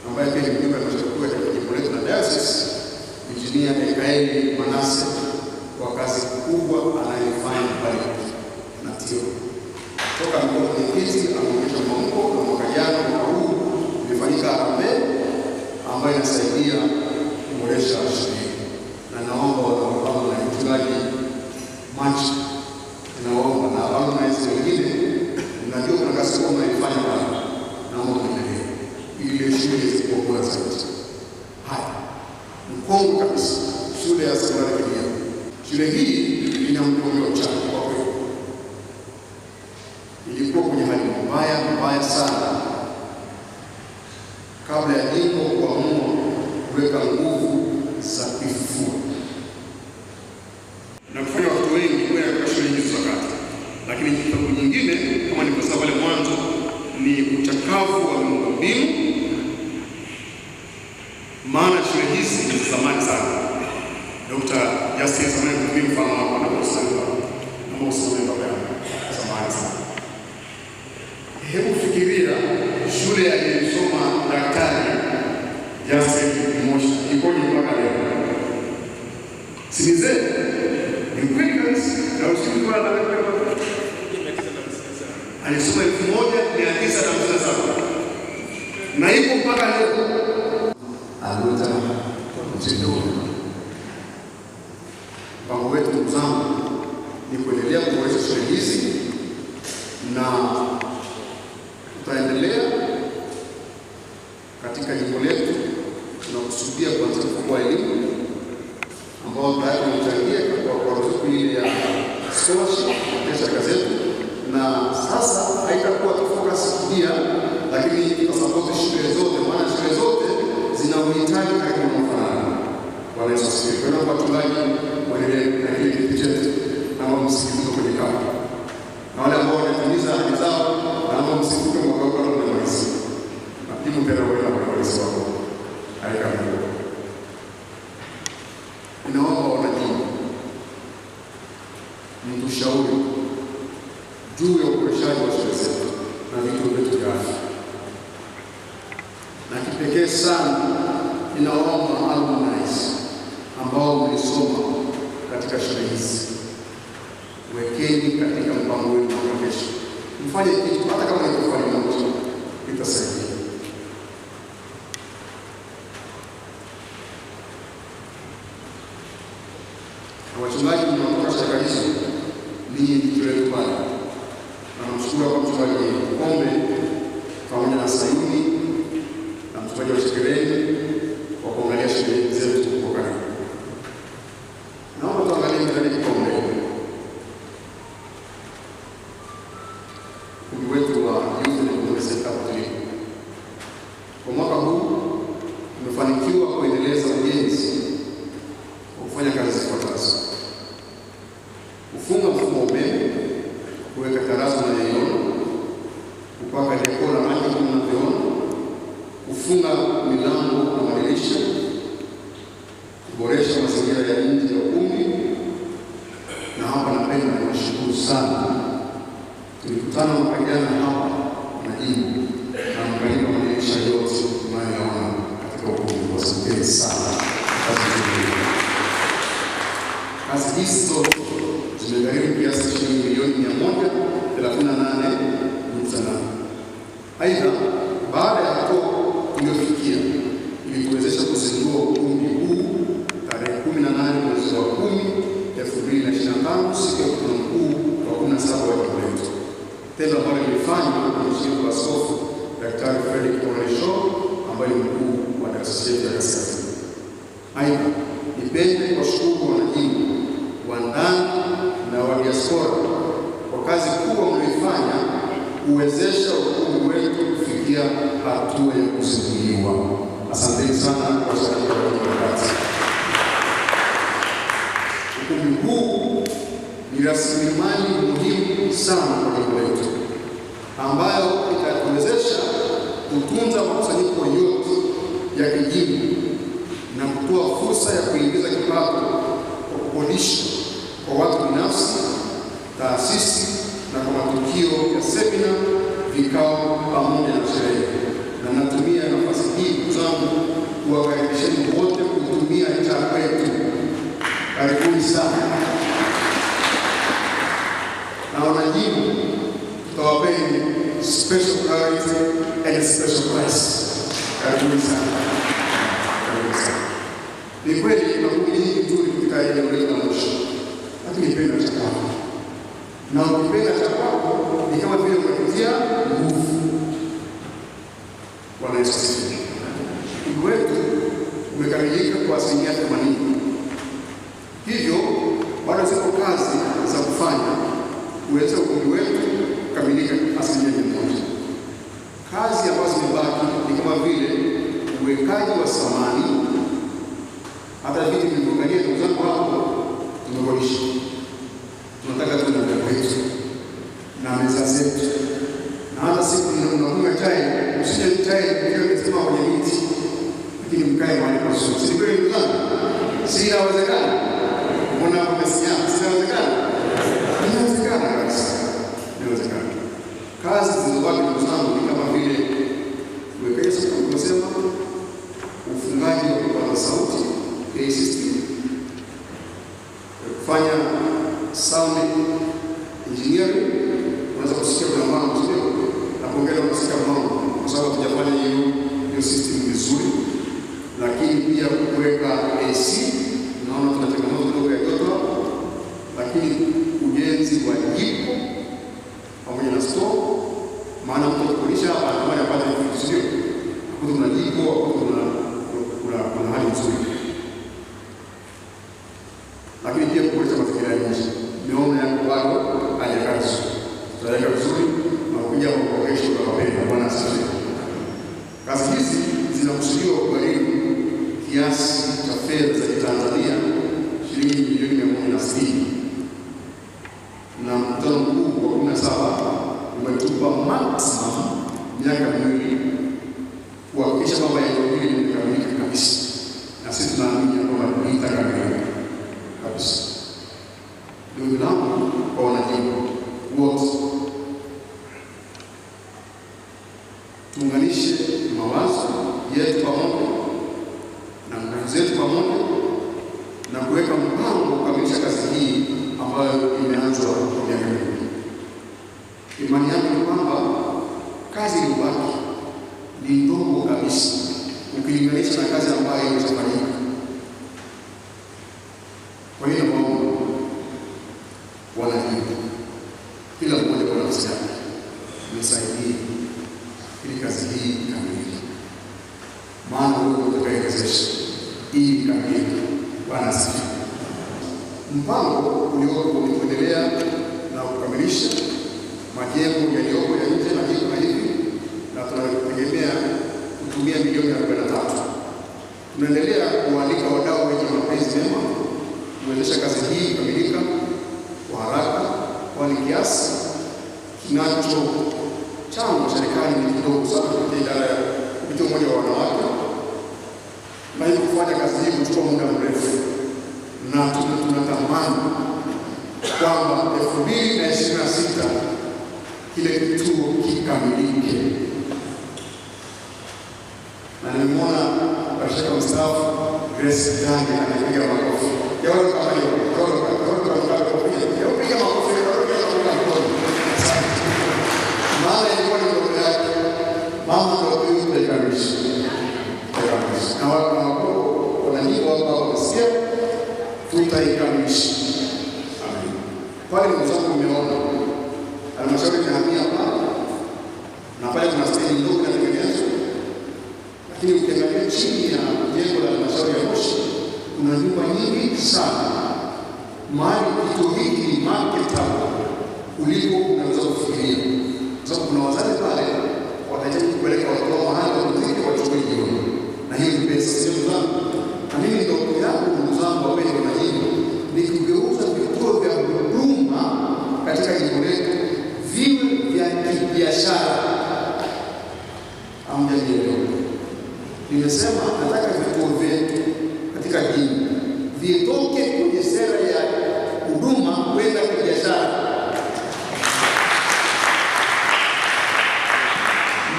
ambaye pia ni mjumbe wa halmashauri ya jimbo letu na dayosisi, Injinia Ekaeli Manase, kwa kazi kubwa anayofanya pale Natiro. Toka mwenyekiti ameonyesha maono, na mwaka jana mwaka huu imefanyika harambee ambayo inasaidia kuboresha shule. Na naomba wanaofahamu na mchungaji Manchi, naomba na alumni wengine, najua kuna kazi kubwa mnaifanya pale, naomba muendelee ili shule iwe bora zaidi. Haya, mkongo kabisa shule ya sekondari Kidia. Shule hii ina mgongo mchana kwa kweli. Ilikuwa kwenye hali mbaya sana kabla ya jimbo kuamua kuweka nguvu za kifua na kufanya watu wengi kwenda katika shule hizi za kata. Lakini sababu nyingine kama nilivyosema pale mwanzo ni uchakavu wa miundombinu, maana shule hizi ni zamani sana. Dr. Justin zamani kutumia mfano hapa na usaidizi baba yangu zamani sana. Hebu fikiria shule aliyosoma Daktari Justin Moshi ikoje mpaka leo? Simize ni kweli kabisa, na usiku kwa alisoma 1957 na ipo mpaka leo. Aluta kwa mtindo Mpango wetu ndugu zangu ni kuendelea kuboresha shule hizi na tutaendelea katika jimbo letu. Tunakusudia kuanzisha mfuko wa elimu ambao tayari umechangia kwa ruzuku ile ya scholarship kwa shirika zetu, na sasa haitakuwa focus pia, lakini kwa sababu shule zote, maana shule zote zina uhitaji karibu mfanano. Bwana Yesu asifiwe. Kwa hiyo wachungaji waendelee na kile kitu chetu na msikilizo kwenye kambi, na wale ambao wanatimiza ahadi zao na msikilizo mwaka huu na mwezi na timu tena wale ambao walisema haikamiliki. Ninaomba wanajimbo mtushauri juu ya uboreshaji wa shule zetu na vitu vyetu vya afya, na kipekee sana ninaomba alumni ambao mlisoma katika shule hizi, wekeni katika mpango wenu wa kesho. Mfanye kitu hata kama ni kufanya moja, itasaidia. Wachungaji mnaotoka shirika hizo, ninyi ndio wetu pale. Na namshukuru kwa mchungaji Kombe pamoja na Sayuni na mchungaji wa Shekeleni kwa kuangalia shule zetu kwa karibu. Naomba tuangalie miradi Kombe. Ukumbi wetu wa Youth and Community Center kwa mwaka huu tumefanikiwa kuendeleza ujenzi kwa kufanya kazi zifuatazo: kufunga mfumo wa umeme, kuweka tarazo na nyono, kupaka dekora na rangi kama mnavyoona, kufunga milango na madirisha, kuboresha mazingira ya nje ya ukumbi. Na hapa napenda niwashukuru sana, tulikutana mwaka jana hapa na jimbo na mkalinda madirisha yote tunayoona katika ukumbi. Asanteni sana. Kazi hizo zimegharimu kiasi cha shilingi milioni 138.8. Aidha, baada ya hapo tuliofikia ili kuwezesha kuzindua ukumbi huu tarehe 18 mwezi wa 10 2025, siku ya mkutano mkuu wa 17 wa jimbo letu, tendo ambalo lilifanywa na Mheshimiwa Askofu Daktari Fredrick Oresho ambaye ni mkuu wa dayosisi ya Kaskazini. Aidha, nipende kuwashukuru wanajimbo wa ndani na wa diaspora kwa kazi kubwa mlifanya kuwezesha ukumbi wetu kufikia hatua ya kuzinduliwa. Asanteni sana kwa shiriki kwa kazi. Ukumbi huu ni rasilimali muhimu sana kwa jimbo letu, ambayo itatuwezesha kutunza makusanyiko yote ya kijimbo na kutoa fursa ya kuingiza kipato kwa kukodisha kwa watu binafsi, taasisi na kwa matukio ya semina, vikao pamoja na sherehe. Na natumia nafasi hii ndugu zangu kuwakaribisheni wote kutumia cha kwetu. Karibuni sana. Na wanajimbo tutawapeni special priority and special price. Karibuni sana. Ni kweli kuna kundi hili nzuri katika eneo letu la Moshi, lakini nipenda cha kwako. Na ukipenda cha kwako ni kama vile umepitia nguvu. Bwana Yesu asifiwe. Ukumbi wetu umekamilika kwa 80%. Hivyo bado ziko kazi za kufanya kuweza ukumbi wetu kukamilika 100%. Kazi ambazo zimebaki ni kama vile uwekaji wa samani. Hata vitu vilivyoangalia ndugu zangu hapo tumekodisha. Tunataka tuwe na kwetu na meza zetu. Na hata siku unakunywa chai, usije chai bila kusema kwenye miti. Lakini mkae mahali pazuri. Si kweli ndugu zangu? Si inawezekana. Mbona umesikia? Si inawezekana? Inawezekana kabisa. Inawezekana. Kazi zilizobaki ndugu zangu ni kama vile kuwekeza kama tunasema ufungaji wa kipaza sauti system, kufanya sound engineering. Unaweza kusikia kwa mambo sio na kuongeza kusikia mambo kwa sababu tujafanya hiyo system vizuri, lakini pia kuweka AC. Naona tuna changamoto kidogo ya joto lakini ujenzi wa jiko pamoja na store, maana mtu akikodisha hapa anatamani apate vitu, sio? Kuna jiko, kuna hali nzuri, lakini pia kuboresha mazingira ya nje. Miona yako bado hajakaa vizuri, tutaweka vizuri na kuja kwa kesho kwa mapema. Bwana asifiwe. Kazi hizi zinakusudiwa kugharimu kiasi cha fedha za Tanzania shilingi milioni 160, na mkutano mkuu wa 17 umetupa maximum miaka 2 kuhakikisha kwamba eneo hili limekamilika kabisa, na sisi tunaamini kwamba litakamilika kabisa. Ndugu zangu, kwa wanajimbo wote, tuunganishe mawazo yetu pamoja na nguvu zetu pamoja na kuweka mpango kukamilisha kazi hii ambayo imeanzwa kwa miaka mingi. Imani yangu ni kwamba kazi iliyobaki ni ndogo kabisa ukilinganisha na kazi ambayo imeshafanyika. Kwa hiyo naomba wanajimbo, kila mmoja kwa nafsi yake, nisaidie ili kazi hii ikamilike, maana wewe utakayewezesha ili ikamilike. Bwana asifiwe. Mpango uliopo ni kuendelea na kukamilisha majengo yaliyopo ya nje na jiko na hivi, na tunategemea kutumia milioni 43. Tunaendelea kualika wadau wenye mapenzi mema kuwezesha kazi hii kukamilika kwa haraka, kwani kiasi kinacho chango serikali ni kidogo sana kupitia idara ya kupitia umoja wa wanawake, na hivyo kufanya kazi hii kuchukua muda mrefu, na tunatamani kwamba 2026 kile kituo kikamilike. Na nimemwona Bashaka mstaafu Grace Tange anapiga makofi. Yao kama hiyo, piga makofi maana ilikuwa ni ndoto yake. Mama ndio huyu tulikamilisha. Na wako wanajimbo hapa wamesikia, tutaikamilisha. Amen. Pale mzungu umeona halmashauri inahamia hapa, na pale kuna stendi ndogo inatengenezwa, lakini ukiangalia chini ya jengo la halmashauri ya Moshi kuna nyumba nyingi sana. Mahali kitu hiki ni market hapo ulipo unaweza kufikiria, kwa sababu kuna wazazi pale wanahitaji kupeleka watoto mahali wa muziki wachukue jioni, na hiyo ni pesa, sio zangu. Na mimi ndoto yangu, ndugu zangu wapendwa wanajimbo, ni kugeuza vituo vya huduma katika jimbo letu viwe vya kibiashara. Amjanielewa. Nimesema nataka vituo vyetu katika jimbo vitoke kwenye sera ya huduma kwenda kibiashara.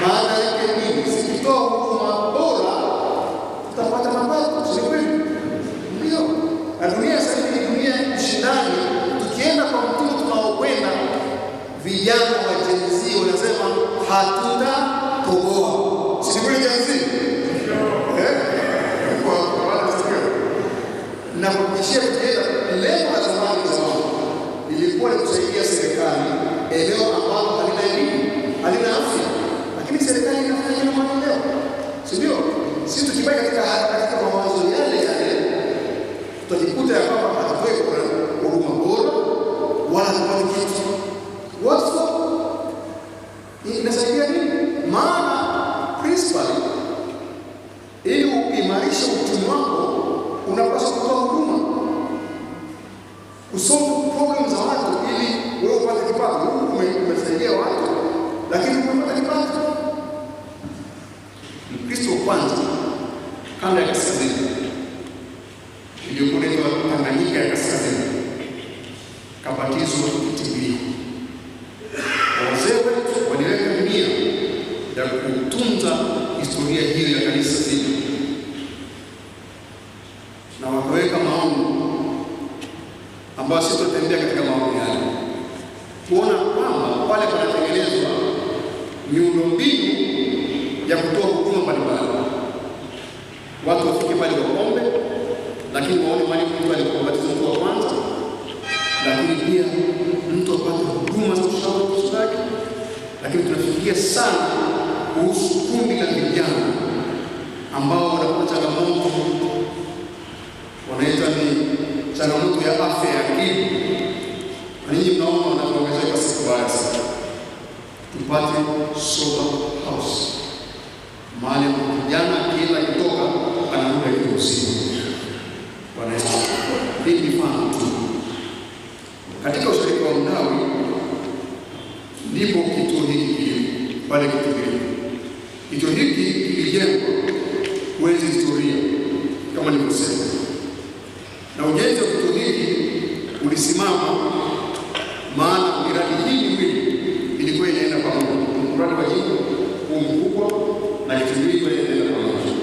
Maana yake nini? Sikitoa huduma bora tutapata mapato, sio kweli? Ndio. Na dunia sasa ni dunia ushindani. Tukienda kwa mtindo tunaokwenda, vijana wa Gen Z wanasema hatutatoboa. Sio kweli Gen Z? Na kuhakikishia kujenga lengo la zamani ilikuwa ni kusaidia serikali eneo ambalo halina elimu, halina afya, lakini serikali inafanya maendeleo, si ndio? Sisi tukibaki katika mawazo yale tutajikuta ya kwamba hatutoi huduma bora wala tupate kitu. What's inasaidia nini? Maana principally ili uimarishe uchumi wako unapaswa kutoa huduma, usolve problem za watu ili wewe upate kipato. Umesaidia watu lakini umepata kipato. Kristo kwanza kanda ya kaskazini iliyokuwa inaitwa Tanganyika ya kaskazini kabatizwa Kitibili. Wazee wetu waliweka nia ya kutunza historia hiyo ya kanisa zima, na wakaweka maono ambayo sisi tutatembea katika maono yale, kuona kwamba pale panatengenezwa miundombinu ya kutoa huduma mbalimbali. Watu wafike pale waombe, lakini waone mali mtu alikuwa batizo wa kwanza, lakini lakini pia mtu apate huduma za ushauri kichungaji, lakini tunafikiria sana kuhusu kundi la vijana ambao wanapata changamoto, wanaita ni changamoto ya afya ya akili. Na nyinyi mnaona wanatuongezeka siku baada ya siku. Tupate sober house, mahali kijana kila kutoka anarudi akiwa usiku. Wanaweza hii ni mfano tu. Katika ushirika wa Mnawi ndipo kituo hiki pale kituo hiki kilijengwa kuenzi historia kama nilivyosema, na ujenzi wa kituo hiki ulisimama maana miradi hii miwili ilikuwa inaenda pamoja. Mradi wa jimbo mkubwa na kituo hiki inaenda pamoja.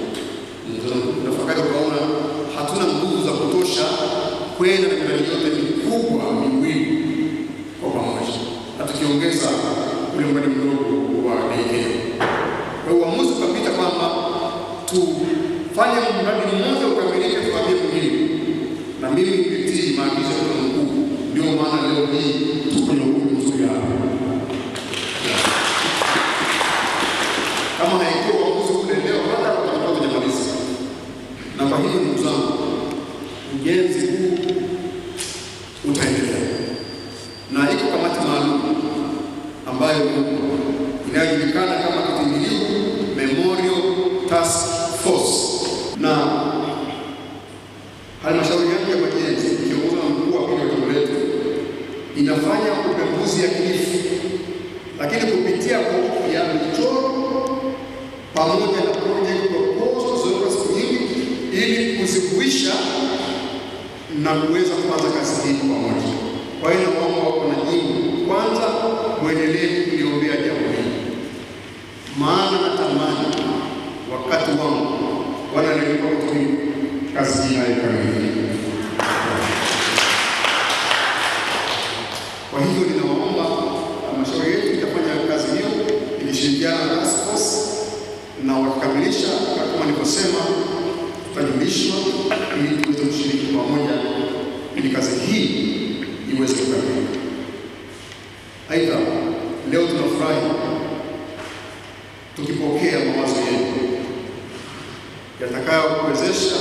Tunafakari kuona hatuna nguvu za kutosha kwenda na miradi yote mikubwa miwili kwa pamoja, na tukiongeza ule mradi mdogo wa daycare. Kwa uamuzi ukapita kwamba tufanye mradi mmoja ukamilike, tuambie mwingine, na mimi nipitii maagizo ya mkuu. Ndio maana leo hii tuko kwenye ukumbi mzuri hapa. Kama haikuwa uamuzi ule leo hata tutakuwa tunamaliza. Na kwa hiyo ndugu zangu, ujenzi huu utaendelea, na iko kamati maalum ambayo inajulikana kama Kitimiliu Memorial Task Force, na halmashauri yangu ya majenzi ikiongozwa na mkuu wa pili wa jimbo letu inafanya upembuzi yakinifu, lakini kupitia ya michoro pamoja na project proposals za siku nyingi, ili kuzikuisha na kuweza kuanza kazi hii pamoja. Kwa hiyo naomba wanajimbo kwanza muendelee kuliombea jambo hili, maana natamani wakati wangu wanalilipa kutumia kazi hii haikamiliki. Kwa hivyo ninawaomba halmashauri yetu itafanya kazi hiyo ikishirikiana na task force, na wakikamilisha kama nilivyosema tutajulishwa ili tuweze kushiriki pamoja ili kazi hii iweze kukamilika. Aidha, leo tunafurahi tukipokea mawazo yenu yatakayokuwezesha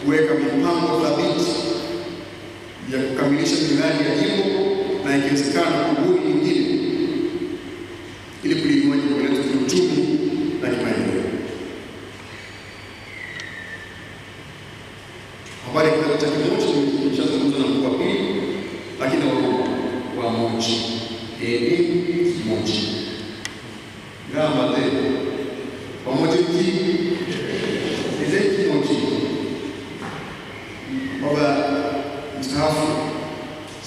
kuweka mipango thabiti ya kukamilisha miradi ya jimbo na ikiwezekana kubuni nyingine ili kuliinua jimbo letu kiuchumi na kimaendeleo. Habari kidogo cha kimoja nimeshazungumza na mkuu wa pili, lakini wa moja elimu moja gamba tena pamoja hiki ile kimoja. Baba mstaafu,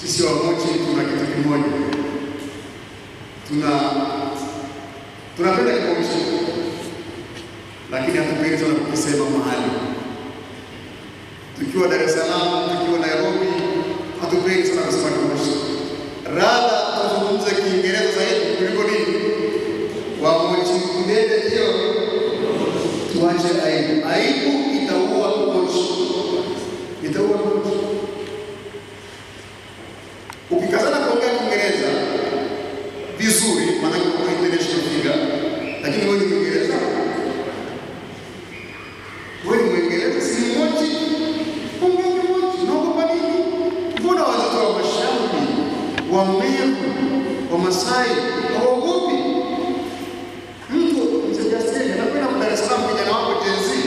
sisi wa moja tuna kitu kimoja, tunapenda kimoja, lakini hatupendi sana kusema mahali. Tukiwa Dar es Salaam, tukiwa Nairobi, hatupendi sana kusema kimoja. Radha tuzungumze Kiingereza zaidi kuliko nini? Wamoja kudede hiyo tuache aibu. Aibu itaua umoja. Itaua umoja. Ukikazana kuongea Kiingereza vizuri, maana kuna international figure, lakini wewe ni Kiingereza. Wewe ni Mwingereza si mmoja. Ongea mmoja, unaogopa nini? Mbona watoto wa Mashauri, wa Meru, wa Masai hawaogopi? Mtu msijasema anakwenda Dar es Salaam kijana wako jenzi,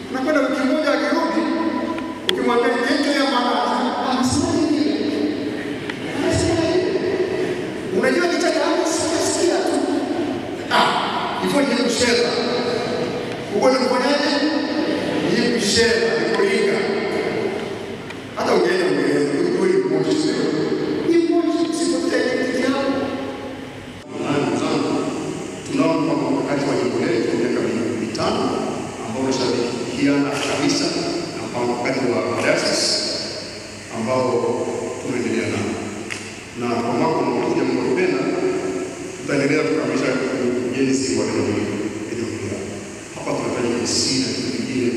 anakwenda wiki moja akirudi, ukimwambia nje ya mama anasema nini? Anasema unajua kitaka hapo sikia tu. Hivyo ni kushera. Uko ni kufanyaje? Ni kushera, ni kuinga. Hata ungeenda Uingereza, uko ni mmoja sio? Ni mmoja sio kitu yao. Tunaomba kwa wakati wa jimbo letu miaka mitano ambao tunashirikiana kabisa na kwa wakati wa diocese ambao tunaendelea nao, na kwa mwaka unaokuja Mungu akipenda tutaendelea kukamilisha ujenzi wa eneo hili. Hapa tunafanya kisina kingine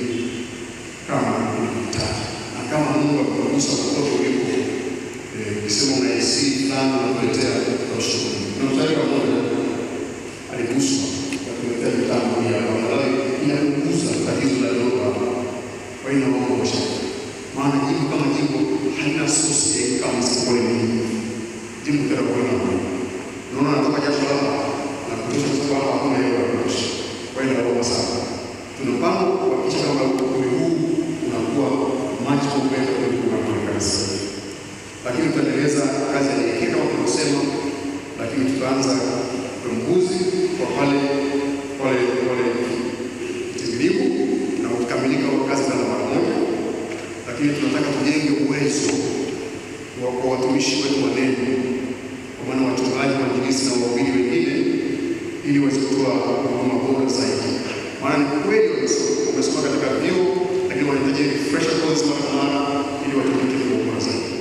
kama mitatu, na kama Mungu akugusa popote ulipo jimbo kama jimbo halina sosi kama sikuwa ni jimbo tena kwa nini. Unaona natoka jasho hapa na kutosha sababu hakuna hewa ya kutosha. Kwa hiyo naomba sana. Tunapanga kuhakikisha kwamba ukumbi huu unakuwa much more better kuliko kanisa. Lakini tutaendeleza kazi ya nyingine kama tulivyosema, lakini tutaanza upembuzi kwa pale timilifu na kukamilika kwa kazi za mara moja. Lakini tunataka tujenge uwezo wa watumishi wetu wa neno, kwa maana wachungaji, wainjilisti na wahubiri wengine, ili wazitoa huduma bora zaidi. Maana ni kweli wamesoma katika vyuo, lakini wanahitaji refresher course mara kwa mara ili watumike kwa bora zaidi.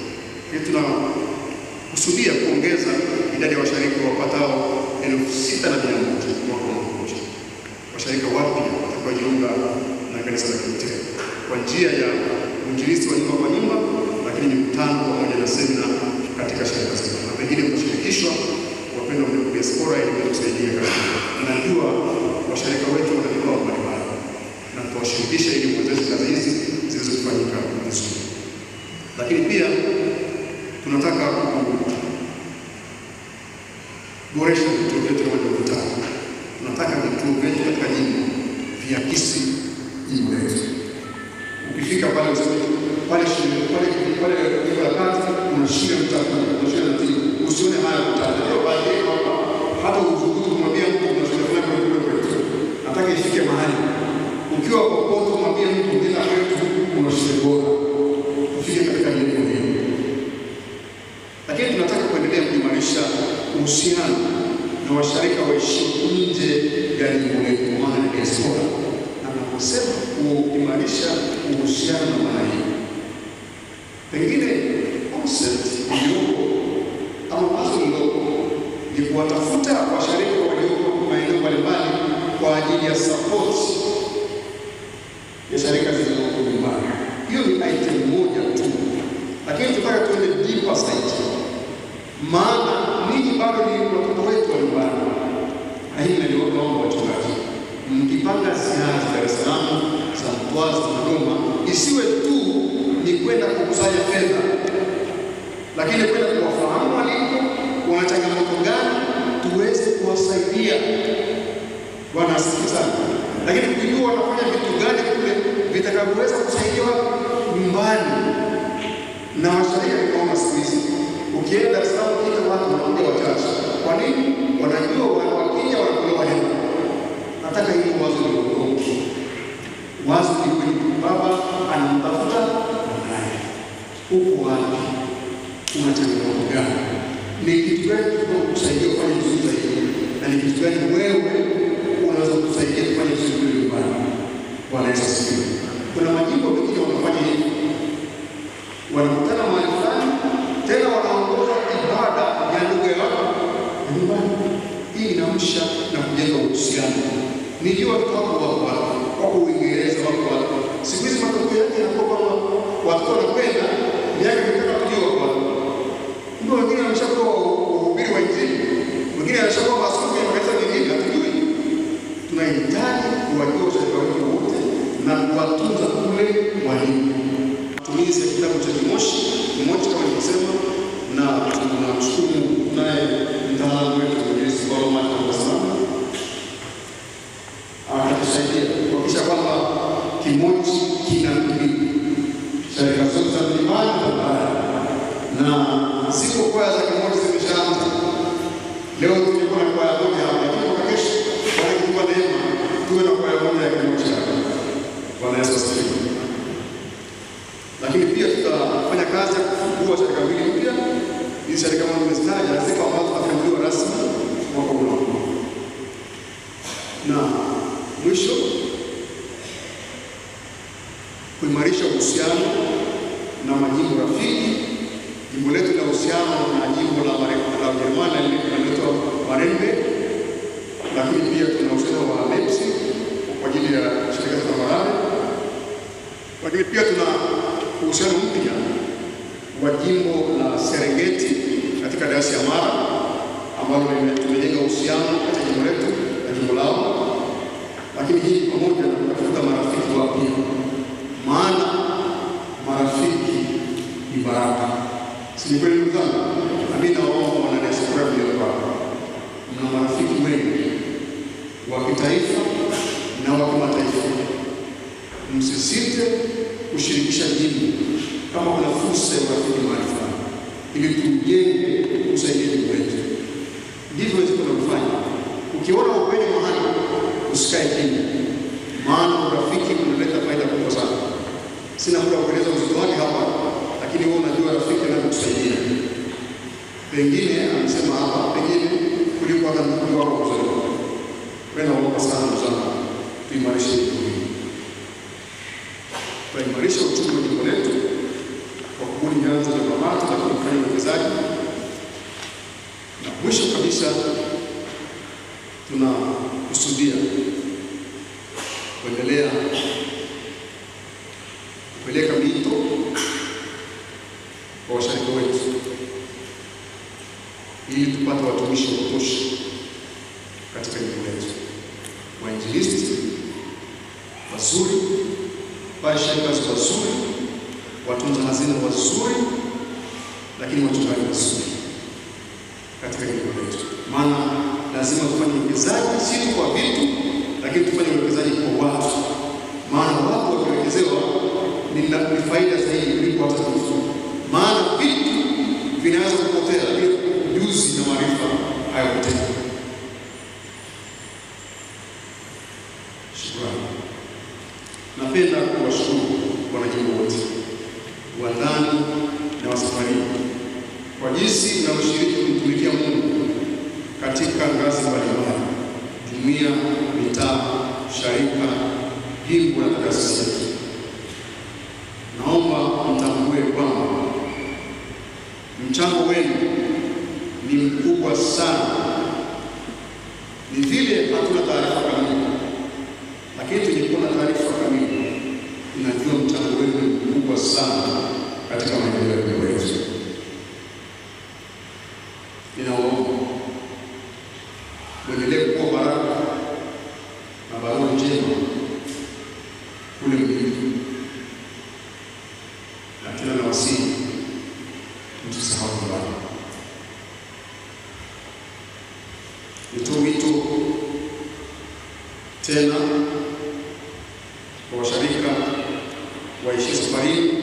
Hii tunakusudia kuongeza idadi ya washirika wapatao 6,100 mwaka mmoja. Washirika wapya watakaojiunga na kanisa la Kilutheri kwa njia ya uinjilisti wa nyumba kwa nyumba, lakini mikutano pamoja na semina katika shirika zetu. Na pengine mtashirikishwa wapendwa wa diaspora ili kusaidia kazi. Najua washirika wetu wana vipawa mbalimbali na tuwashirikishe ili kuwezesha kazi hizi ziweze kufanyika vizuri. Lakini pia tunataka kuboresha vituo vyetu vya mikutano. Tunataka vituo vyetu katika jimbo viakisi jimbo letu. Ukifika pale useme pale jimbo la kazi kuna shule mtakatifu, kuna shule na timu. Usione haya kutana. Leo baadaye hata uzukutu kumwambia mtu kuna shule fulani kule kwetu. Nataka ifike mahali ukiwa popote kumwambia mtu bila kwetu kuna shule bora. Ufike katika jimbo hili. Lakini tunataka kuendelea kuimarisha uhusiano na washirika waishi nje ya jimbo letu, kwa maana ni diaspora. Na naposema kuimarisha uhusiano na maana hii, pengine concept iliyoko ama wazo lililoko ni kuwatafuta washirika walioko maeneo mbalimbali kwa ajili ya support ya shirika zilizoko nyumbani. Hiyo ni item moja tu, lakini tunataka tuende deeper side. Maana ninyi bado ni watoto wetu wa nyumbani. Na hii ndio naomba wachungaji, mkipanga ziara za Dar es Salaam, za Mtwara, za Dodoma, isiwe tu ni kwenda kukusanya fedha, lakini kwenda kuwafahamu waliko, wana changamoto gani, tuweze kuwasaidia. Bwana asifiwe sana. Lakini kujua wanafanya vitu gani kule vitakavyoweza kusaidia nyumbani. Na washirika kama siku hizi ukienda Dar es Salaam kila watu wanakuja wachache. Kwa nini? Wanajua wakija wanakulewa hela. Nataka hili wazo liongee. Wazo ni kweli, baba anamtafuta mwanae. Huko wapi? Una changamoto gani? Ni kitu gani kinakusaidia kufanya vizuri zaidi? Na ni kitu gani wewe unaweza kusaidia kufanya vizuri nyumbani? Bwana Yesu asifiwe. Kuna majimbo mengine wanafanya hivi. Wanakutana mahali fulani, tena wanaongoza ibada ya lugha yao nyumbani. Hii inaamsha na kujenga uhusiano. Nijua watu wako Uingereza, wako siku hizi matokeo yake yanakuwa kama watu wanakwenda miaka mitatu tujue wako. Ndio wengine wameshakuwa wahubiri wa Injili, wengine wameshakuwa maaskofu ya makanisa mengine, hatujui. Tunahitaji kuwajua washirika wetu wote na kuwatunza kule walipo. Matumizi ya kitabu cha Timoshi mmoja kama nilivyosema, na tunamshukuru naye mtaalamu wetu Mwenyezi Paulo Mata sana akatusaidia kuhakikisha kwamba Timoshi kinatumika shirika zote za mbalimbali na siku kwa za Timoshi zimeshaanza. Leo tulikuwa na kwaya moja hapa, lakini kwa kesho kwa neema tuwe na kwaya moja ya Timoshi hapa. Bwana Yesu asifiwe. Lakini pia tutafanya kazi ya kufungua shirika mbili mpya. Hizi shirika kama nimezitaja ziko ambazo zitafunguliwa rasmi mwaka huu. Na mwisho, kuimarisha uhusiano na majimbo rafiki. Jimbo letu la uhusiano na jimbo la Ujerumani linaloitwa Marembe, lakini pia tuna uhusiano wa Leipzig kwa ajili ya shirika za Marembe. Lakini pia tuna uhusiano mpya wa jimbo la Serengeti katika Dayosisi ya Mara, ambalo tumejenga uhusiano kati ya jimbo letu na jimbo lao. Lakini hii pamoja na kutafuta marafiki wapya, maana marafiki baraka. Si kweli ndugu zangu? Mimi naomba wanadiaspora mliopo hapa, mna marafiki wengi wa kitaifa na wa kimataifa. Msisite kushirikisha dini kama kuna fursa ya urafiki mahali fulani, ili tujenge kusaidia dini yetu. Ndivyo tunafanya. Ukiona upenye mahali usikae kimya, maana urafiki unaleta faida kubwa sana. Sina muda wa kueleza uzito wake hapa, lakini wewe unajua rafiki anakusaidia. Pengine amesema hapa, pengine kuliko hata mkuu wako kuzaliwa. Wewe naomba sana mzana, tuimarishe hili. Tuimarishe uchumi wa jimbo letu kwa kubuni nyanza za mapato na kufanya uwekezaji. Na mwisho kabisa tunakusudia kuendelea kupeleka mito kwa washirika wetu ili tupate watumishi wa kutosha katika jimbo letu, wainjilisti wazuri, washirikazi wazuri, watunza hazina wazuri, lakini wachungaji wazuri katika jimbo letu. Maana lazima tufanye uwekezaji si kwa vitu, lakini tufanye uwekezaji kwa watu. Maana watu wakiwekezewa ni faida zaidi kuliko hata vitu. Maana vitu vinaweza kupotea, lakini ujuzi na maarifa hayapotea. Shukrani. Napenda kuwashukuru wanajimbo wote wa ndani na wa safari kwa jinsi mnavyoshiriki kumtumikia Mungu katika ngazi mbalimbali, jumuiya, mitaa, sharika, jimbo na taasisi zetu. Naomba mtambue kwamba mchango wenu ni mkubwa sana. Ni vile hatuna taarifa kamili, lakini tungekuwa na taarifa kamili, ninajua mchango wenu ni mkubwa sana katika maendeleo ya jimbo letu. Ninaomba muendelee kuwa baraka na barua njema kule mjini, na tena nawasihi msisahau nyumbani. Nitoe wito tena kwa washirika waishio safarini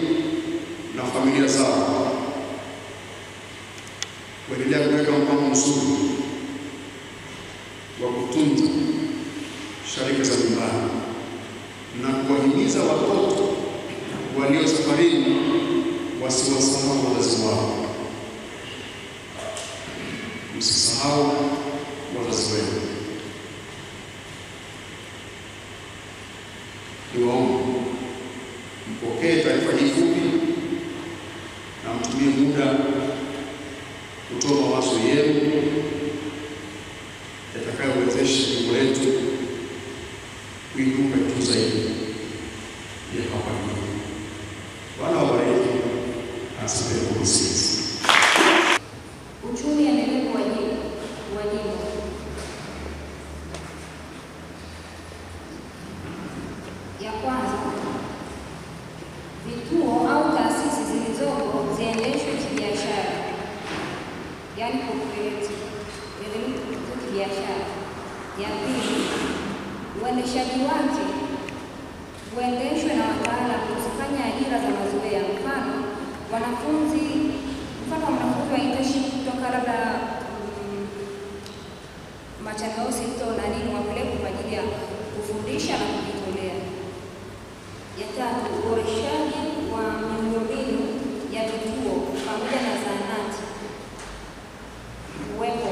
na familia zao kuendelea kuweka mpango mzuri wa kutunza sharika za nyumbani na kuwahimiza watoto walio safarini wasiwasahau wazazi wao. Msisahau wazazi wenu. Niwaombe mpokee taarifa hii fupi na mtumie muda kutoa mawazo yenu yatakayowezesha jimbo letu kuinuka juu zaidi ya hapa duniani. Bwana wabariki. Asante kwa kusikiliza. Uchumi endelevu wa jimbo. Ya kwanza, vituo au taasisi zilizopo ziendeshwe kibiashara, yaani cooperative kibiashara. Ya pili, uendeshaji wake uendeshwe na wataalamu, usifanye ajira za mazoea. Mfano wanafunzi wa internship kutoka labda Machakos na nini, wapelekwe kwa ajili ya kufundisha na kujitolea. Ya tatu, uboreshaji wa miundombinu ya vituo pamoja na zahanati uwepo.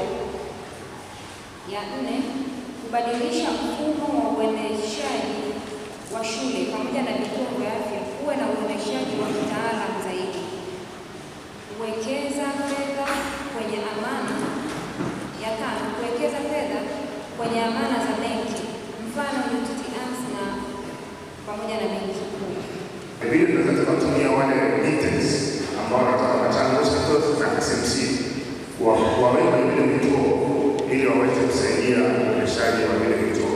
Ya nne, kubadilisha mfumo wa uendeshaji wa shule pamoja na vituo vya afya kuwe na uendeshaji wa kitaalamu zaidi. Kuwekeza fedha kwenye amana. Ya tano, kuwekeza fedha kwenye amana za benki, mfano UTTs na pamoja na benki kuu. Vile tunaweza kutumia wale interns ambao wanatoka Machakos na KCMC waweka vile vituo ili waweze kusaidia uendeshaji wa vile vituo.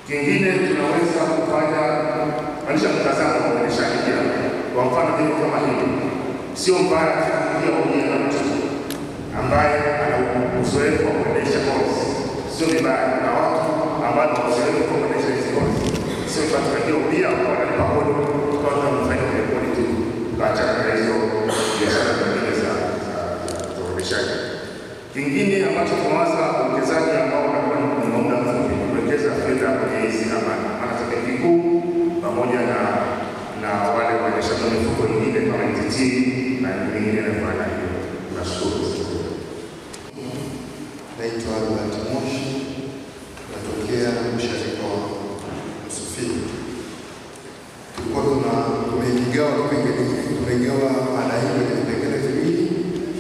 Kingine tunaweza kufanya maisha mtazamo wa uendeshaji jambo kama hili, sio mbaya kuingia na mtu ambaye ana uzoefu wa kuendesha kozi, sio vibaya. Na watu ambao wana uzoefu wa kuendesha hizi kozi, sio tunatakiwa pia wanalipa kodi kwa watu wanafanya kodi tu, acha na hizo biashara nyingine za uendeshaji. Kingine ambacho tunawaza uwekezaji ambao unakuwa ni muda mfupi, kuwekeza fedha kwenye hizi amana vikuu pamoja na wale waendeshaji mifuko mingine kama NTT na mingine inafanya hiyo. Nashukuru. Naitwa Albert Moshi, natokea msharika wa Msufini. Tulikuwa tumegawa mada hii kwenye vipengele viwili,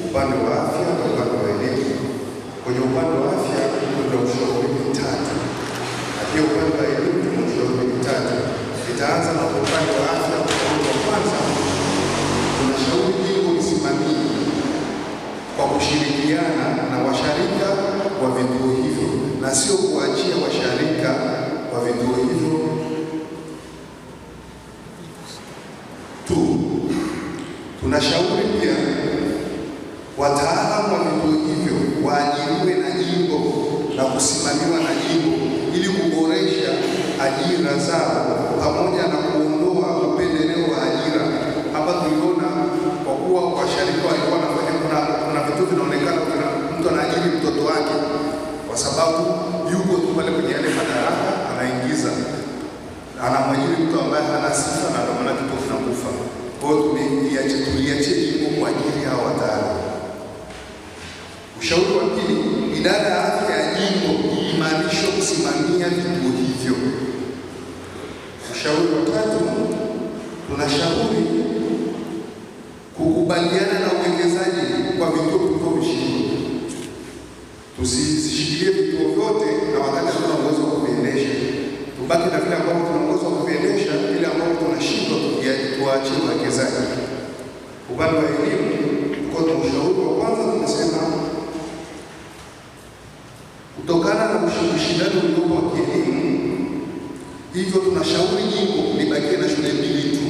upande wa afya na upande wa elimu. Kwenye upande wa afya kuna ushauri mitatu, na pia upande wa elimu kuna ushauri mitatu. Nitaanza na upande wa afya. Ushauri wa kwanza, tunashauri jimbo lisimamie kwa kushirikiana na washarika wa vituo hivyo na sio kuachia washarika wa vituo hivyo tu. Tunashauri pia wataalamu wa vituo hivyo waajiriwe na jimbo na kusimamiwa na jimbo ili kuboresha ajira zao pamoja na kuondoa upendeleo wa ajira. Hapa tuliona kwa kuwa washarika walikuwa wanafanya, kuna vitu vinaonekana mtu anaajiri mtoto wake kwa sababu yuko tu pale kwenye yale madaraka, anaingiza anamwajiri mtu ambaye hana sifa, na ndio maana kitu kinakufa. Kwa hiyo tuliachie jimbo kwa ajili ya wataalamu. Ushauri wa pili, idara ya afya ya jimbo iimarishwe kusimamia vituo hivyo. Ushauri wa tatu, tunashauri kukubaliana na uwekezaji kwa vituo vilivyoshindwa. Tusishikilie vituo vyote na wakati hatuna uwezo wa kuviendesha. Tubaki na vile ambavyo tuna uwezo wa kuviendesha, ile ambavyo tunashindwa tuachie uwekezaji. Upande wa elimu, kwa ushauri wa kwanza tumesema kutokana na ushindani uliopo wa kielimu, hivyo tunashauri jimbo libakie na shule mbili tu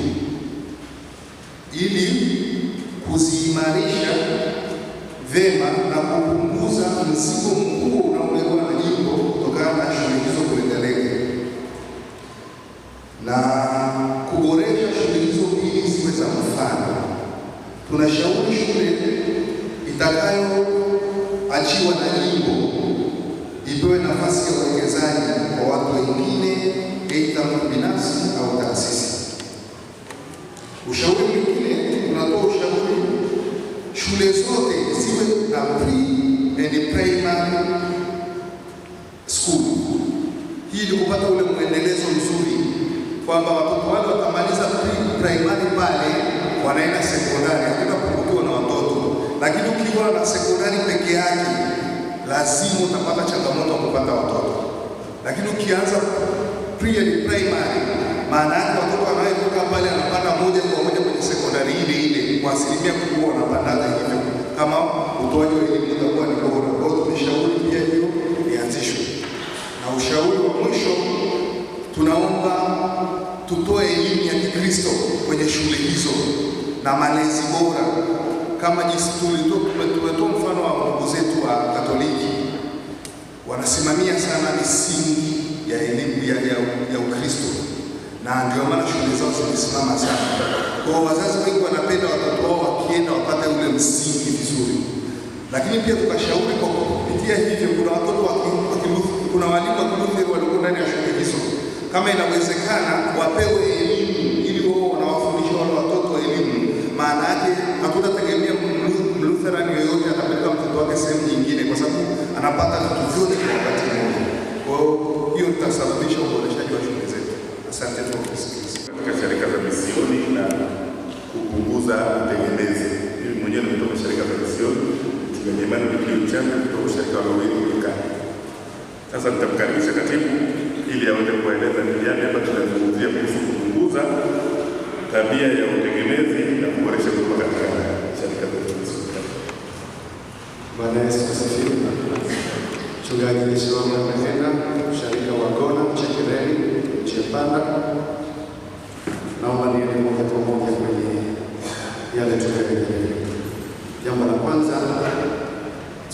ili kuziimarisha vema na kupunguza mzigo mkubwa unaobebwa na jimbo kutokana na shule hizo kulegalega, na kuboresha shule hizo ili ziwe za mfano. Tunashauri shule itakayoachiwa na jimbo ipewe nafasi ya uwekezaji kwa watu wengine, aidha mtu binafsi au taasisi. Ushauri mwingine, tunatoa ushauri shule zote ziwe na pre-primary school. Hii ni kupata ule mwendelezo mzuri kwamba watoto wale watamaliza pre-primary pale wanaenda sekondari, hakuna kupungukiwa na watoto. Lakini ukiwa na sekondari peke yake, lazima utapata changamoto ya kupata watoto. Lakini ukianza pre-primary, maana yake watoto wanaotoka pale anapata moja kwa moja kwenye sekondari ile ile, kwa asilimia kubwa wanapanda hivyo, kama utoaji wa elimu utakuwa ni bora. Kwa hiyo tumeshauri pia hiyo ianzishwe. Na ushauri wa mwisho, tunaomba tutoe elimu ya Kikristo kwenye shule hizo na malezi bora, kama jinsi tumetoa mfano wa ndugu zetu wa Katoliki, wanasimamia sana misingi ya elimu ya Ukristo, na ndio maana shule zao zimesimama sana. Kwa wazazi wengi wanapenda watoto wao wakienda wapate ule msingi vizuri. Lakini pia tukashauri kwa kupitia hivyo, kuna watoto kuna walimu wa Kilutheri walikuwa ndani ya shule hizo, kama inawezekana wapewe elimu ili wao wanawafundisha wale watoto elimu. Maana yake hatutategemea Mlutherani yoyote atapeleka mtoto wake sehemu nyingine, kwa sababu anapata vitu vyote kwa wakati mmoja. Kwa hiyo tutasababisha uboreshaji wa shule zetu. Asante kwa kusikiliza. Katika shirika za misioni na kupunguza utegemezi. Mimi mwenyewe nimetoka shirika za misioni, tumenyemana video changa kutoka shirika la Wawili Kulikana. Sasa nitamkaribisha katibu ili aweze kueleza ni gani hapa tunazungumzia kuhusu kupunguza tabia ya utegemezi na kuboresha huduma katika shirika za misioni. Bwana Yesu asifiwe. Mchungaji Lishiwanga Mahenda, msharika wa Gona, Mchekereni, Mchepanda. Naomba niende moja kwa moja kwenye kwanza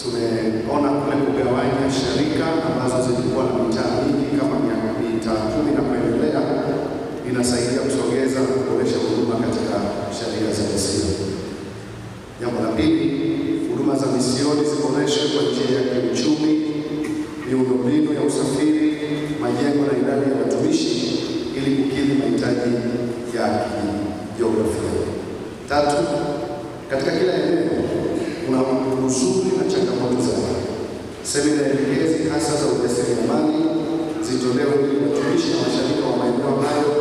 tumeona kule kugawanya sharika ambazo zilikuwa na mitaa mingi kama mitaa 10 na kuendelea, inasaidia kusogeza na kuboresha huduma katika sharika za misioni. Jambo la pili, huduma za misioni ziboreshwe kwa njia ya kiuchumi, miundombinu ya usafiri, majengo na idadi ya watumishi ili kukidhi mahitaji ya kijiografia. Tatu, katika kila eneo kuna uzuri na changamoto zake. Semina elekezi hasa za ujasiriamali zitolewe ili watumishi na washirika wa maeneo hayo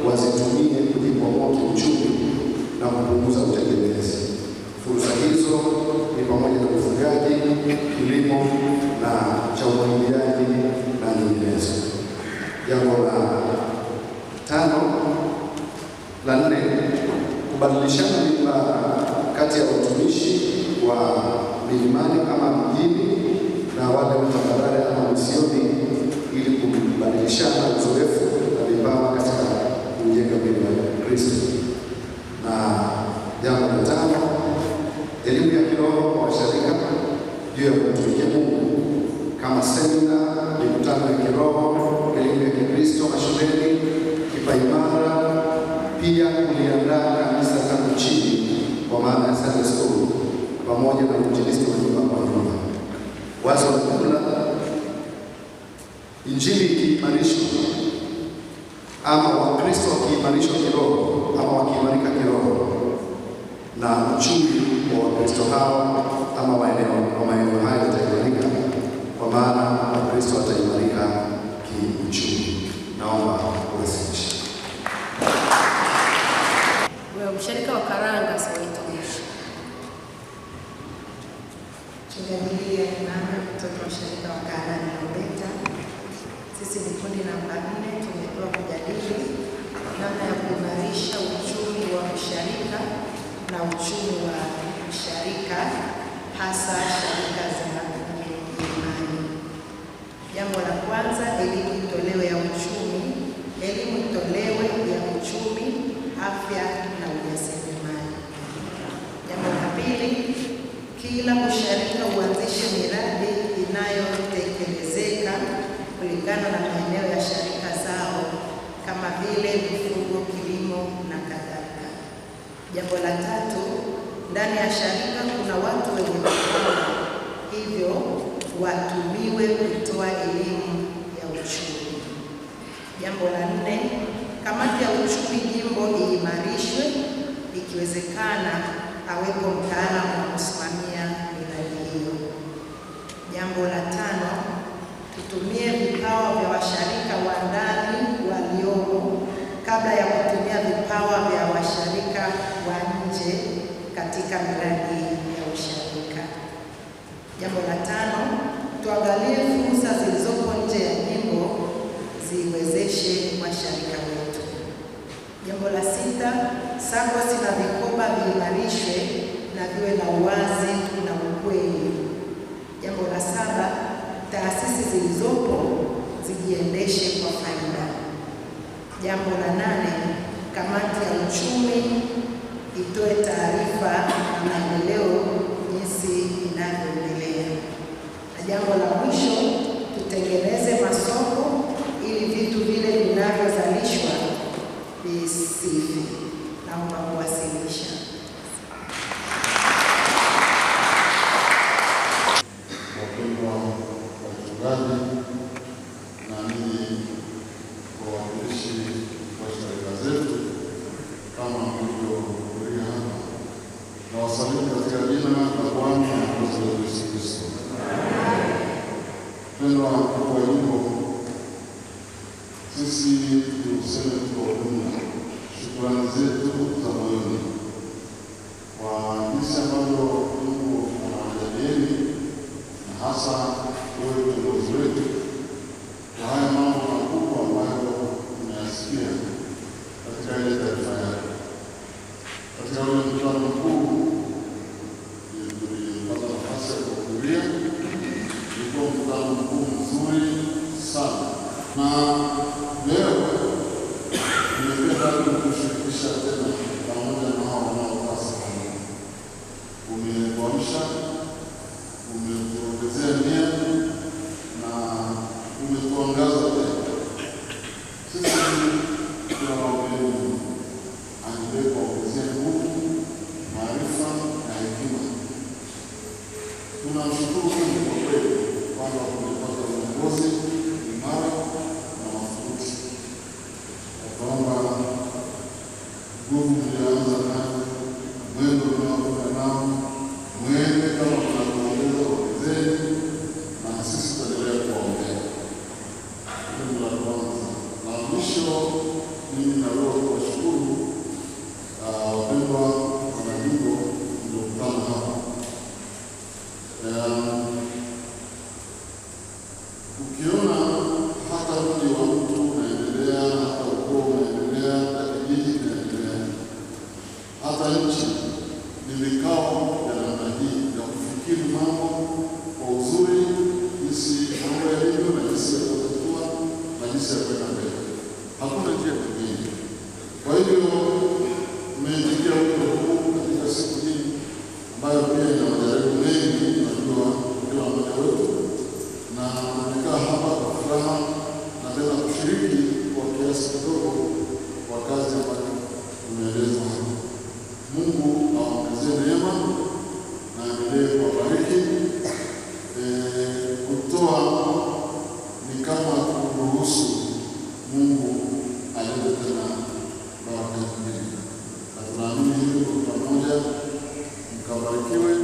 wazitumie kujikwamua kiuchumi na kupunguza utegemezi. Fursa hizo ni pamoja na ufugaji, kilimo na cha umwagiliaji na nyinginezo. Jambo la nne, kubadilishana mila kati ya watumishi wa milimani ama mjini na wale wa tambarare ama misioni ili kubadilishana uzoefu na vipawa katika kujenga mwili wa Kristo. Na jambo la 5, elimu ya kiroho kwa washirika juu ya kumtumikia Mungu kama semina, mikutano ya kiroho, elimu ya Kikristo mashuleni, kipaimara, pia kuliandaa kanisa tangu chini kwa maana ya Sunday school pamoja na uinjilisti wa nyumba kwa nyumba. Wazo la jumla, Injili ikiimarishwa ama Wakristo wakiimarishwa kiroho ama wakiimarika kiroho, na uchumi wa Wakristo hao ama maeneo hayo yataimarika, kwa maana Wakristo wataimarika kiuchumi. Naomba kuwasilisha. Mshirika wa Karanga Soweto. Mchungaji Kinanga kutoka mshirika wa Karanga Soweto. Sisi ni kundi namba 4, tumepewa kujadili namna ya kuimarisha uchumi wa mshirika na uchumi wa mshirika, hasa sharika za imani. Jambo la kwanza, elimu itolewe ya uchumi, elimu itolewe ya uchumi, afya na ujasiriamali. Jambo la pili, kila mshirika uanzishe miradi inayotekelezeka kulingana na maeneo ya sharika zao kama vile mifugo, kilimo na kadhalika. Jambo la tatu, ndani ya sharika kuna watu wenye vipawa, hivyo watumiwe kutoa elimu ya uchumi. Jambo la 4, kamati ya uchumi jimbo iimarishwe, ikiwezekana awepo mtaalamu wa kusimamia miradi hiyo. Jambo la 5, tutumie vipawa vya washirika wa ndani waliomo kabla ya kutumia vipawa vya washirika wa nje katika miradi ya ushirika. Jambo la 5, tuangalie fursa zilizopo nje ya jimbo ziwezeshe washirika wetu. Jambo la 6, SACCOS na vikoba viimarishwe na viwe na uwazi na ukweli. Jambo la 7, taasisi zilizopo zijiendeshe kwa faida. Jambo la 8, kamati ya uchumi itoe taarifa na maendeleo jinsi inavyoendelea. Na jambo la mwisho, tutengeneze masoko ili vitu vile vinavyozalishwa visife. Naomba kuwasilisha. Wapendwa wachungaji na ninyi wawakilishi wa sharika zetu, kama mlivyohudhuria hapa, na wasalimu katika jina la Bwana na Mwokozi wetu Yesu Kristo. Wapendwa kwa jimbo, sisi tuseme kwa ujumla shukrani zetu za moyoni kwa jinsi ambavyo Mungu anawajalieni, na hasa wewe kiongozi wetu, kwa haya mambo makubwa ambayo tumeyasikia katika ile taarifa yako. Katika ule mkutano mkuu tulipata nafasi ya kuhudhuria, ulikuwa mkutano mkuu mzuri sana, na leo nimependa kushirikisha tena pamoja na hao wanaopasa umetuamsha mlianza nayo, mwendo tunaokwenda nao, mwende kama tunakuongeza ongezeni, na sisi tutaendelea kuwaombea. Hilo la kwanza. La mwisho, mimi naomba kuwashukuru wapendwa wanajimbo mliokutana hapa. Ukiona hata mji wa mtu unaendelea, hata ukoo unaendelea, hata kijiji kinaendelea, hata nchi, ni vikao vya namna hii ya kufikiri mambo kwa uzuri, jinsi mambo yalivyo na jinsi ya kutatua na jinsi ya kwenda mbele. Hakuna njia nyingine. Kwa hivyo mmeingia wito huu katika siku hii ambayo pia ina majaribu mengi, tunajua kila mmoja wetu, na tumekaa hapa kwa furaha na tena kushiriki kwa kiasi kidogo kwa kazi ambayo tumeelezwa hapa. Mungu awaongezee neema na aendelee kuwabariki. Kutoa ni kama kuruhusu Mungu alete tena baraka nyingine, na tunaamini hivyo kwa pamoja. Mkabarikiwe,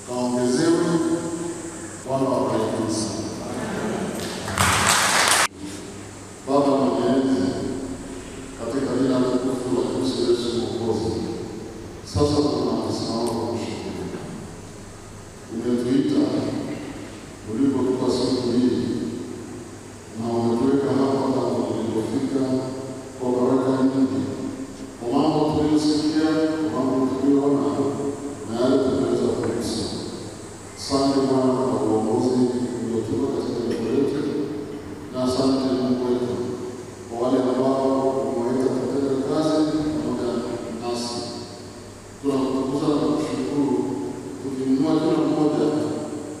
kaongezewe, wala wabarikiwe sana. Baba mwenyezi, katika jina la Kristo la Kristo Yesu Mwokozi, sasa tunasimama kwa kushukuru. Umetuita ulipotupa siku hii na umetuweka hapa kama tulipofika kwa baraka nyingi, kwa mambo tuliyosikia, kwa mambo tuliyoona na yale tunaweza kugusa. Asante Bwana kwa uongozi uliotupa katika jambo letu, na asante Mungu wetu kwa wale ambao umeweka katika kazi pamoja nasi. Tunakutukuza na kushukuru, tukimwinua kila mmoja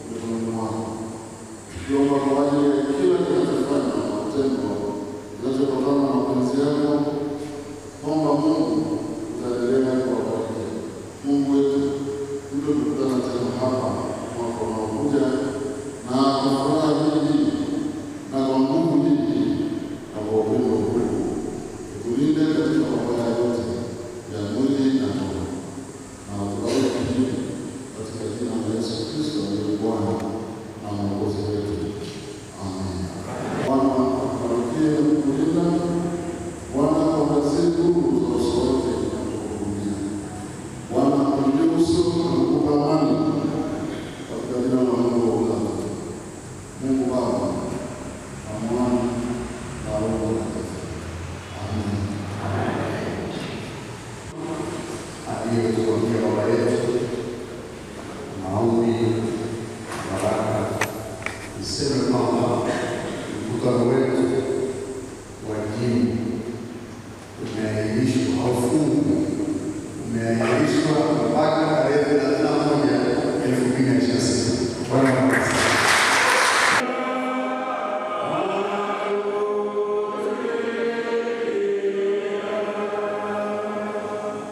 mikononi mwako, tukiomba kwa ajili ya kila kinachofanya na matendo kinachotokana na mapenzi yako, kwamba Mungu utaendelea kuwabariki. Mungu wetu, ndio tukutana tena hapa mwaka unaokuja, na kwa furaha nyingi na kwa nguvu nyingi na kwa upendo mkuu. Tulinde katika mabaya yote ya mwili na roho, na tubariki hili katika jina la Yesu Kristo aliye Bwana na Mwokozi wetu. Amen. Bwana akubariki na kukulinda. Bwana akuangazie nuru za uso wake na kukuhurumia. Bwana akuinulie uso na kukupa amani, katika jina la Mungu wa Baba, Mungu Baba na Mwana na Roho Mtakatifu. Amen. Aliyetuambia Baba yetu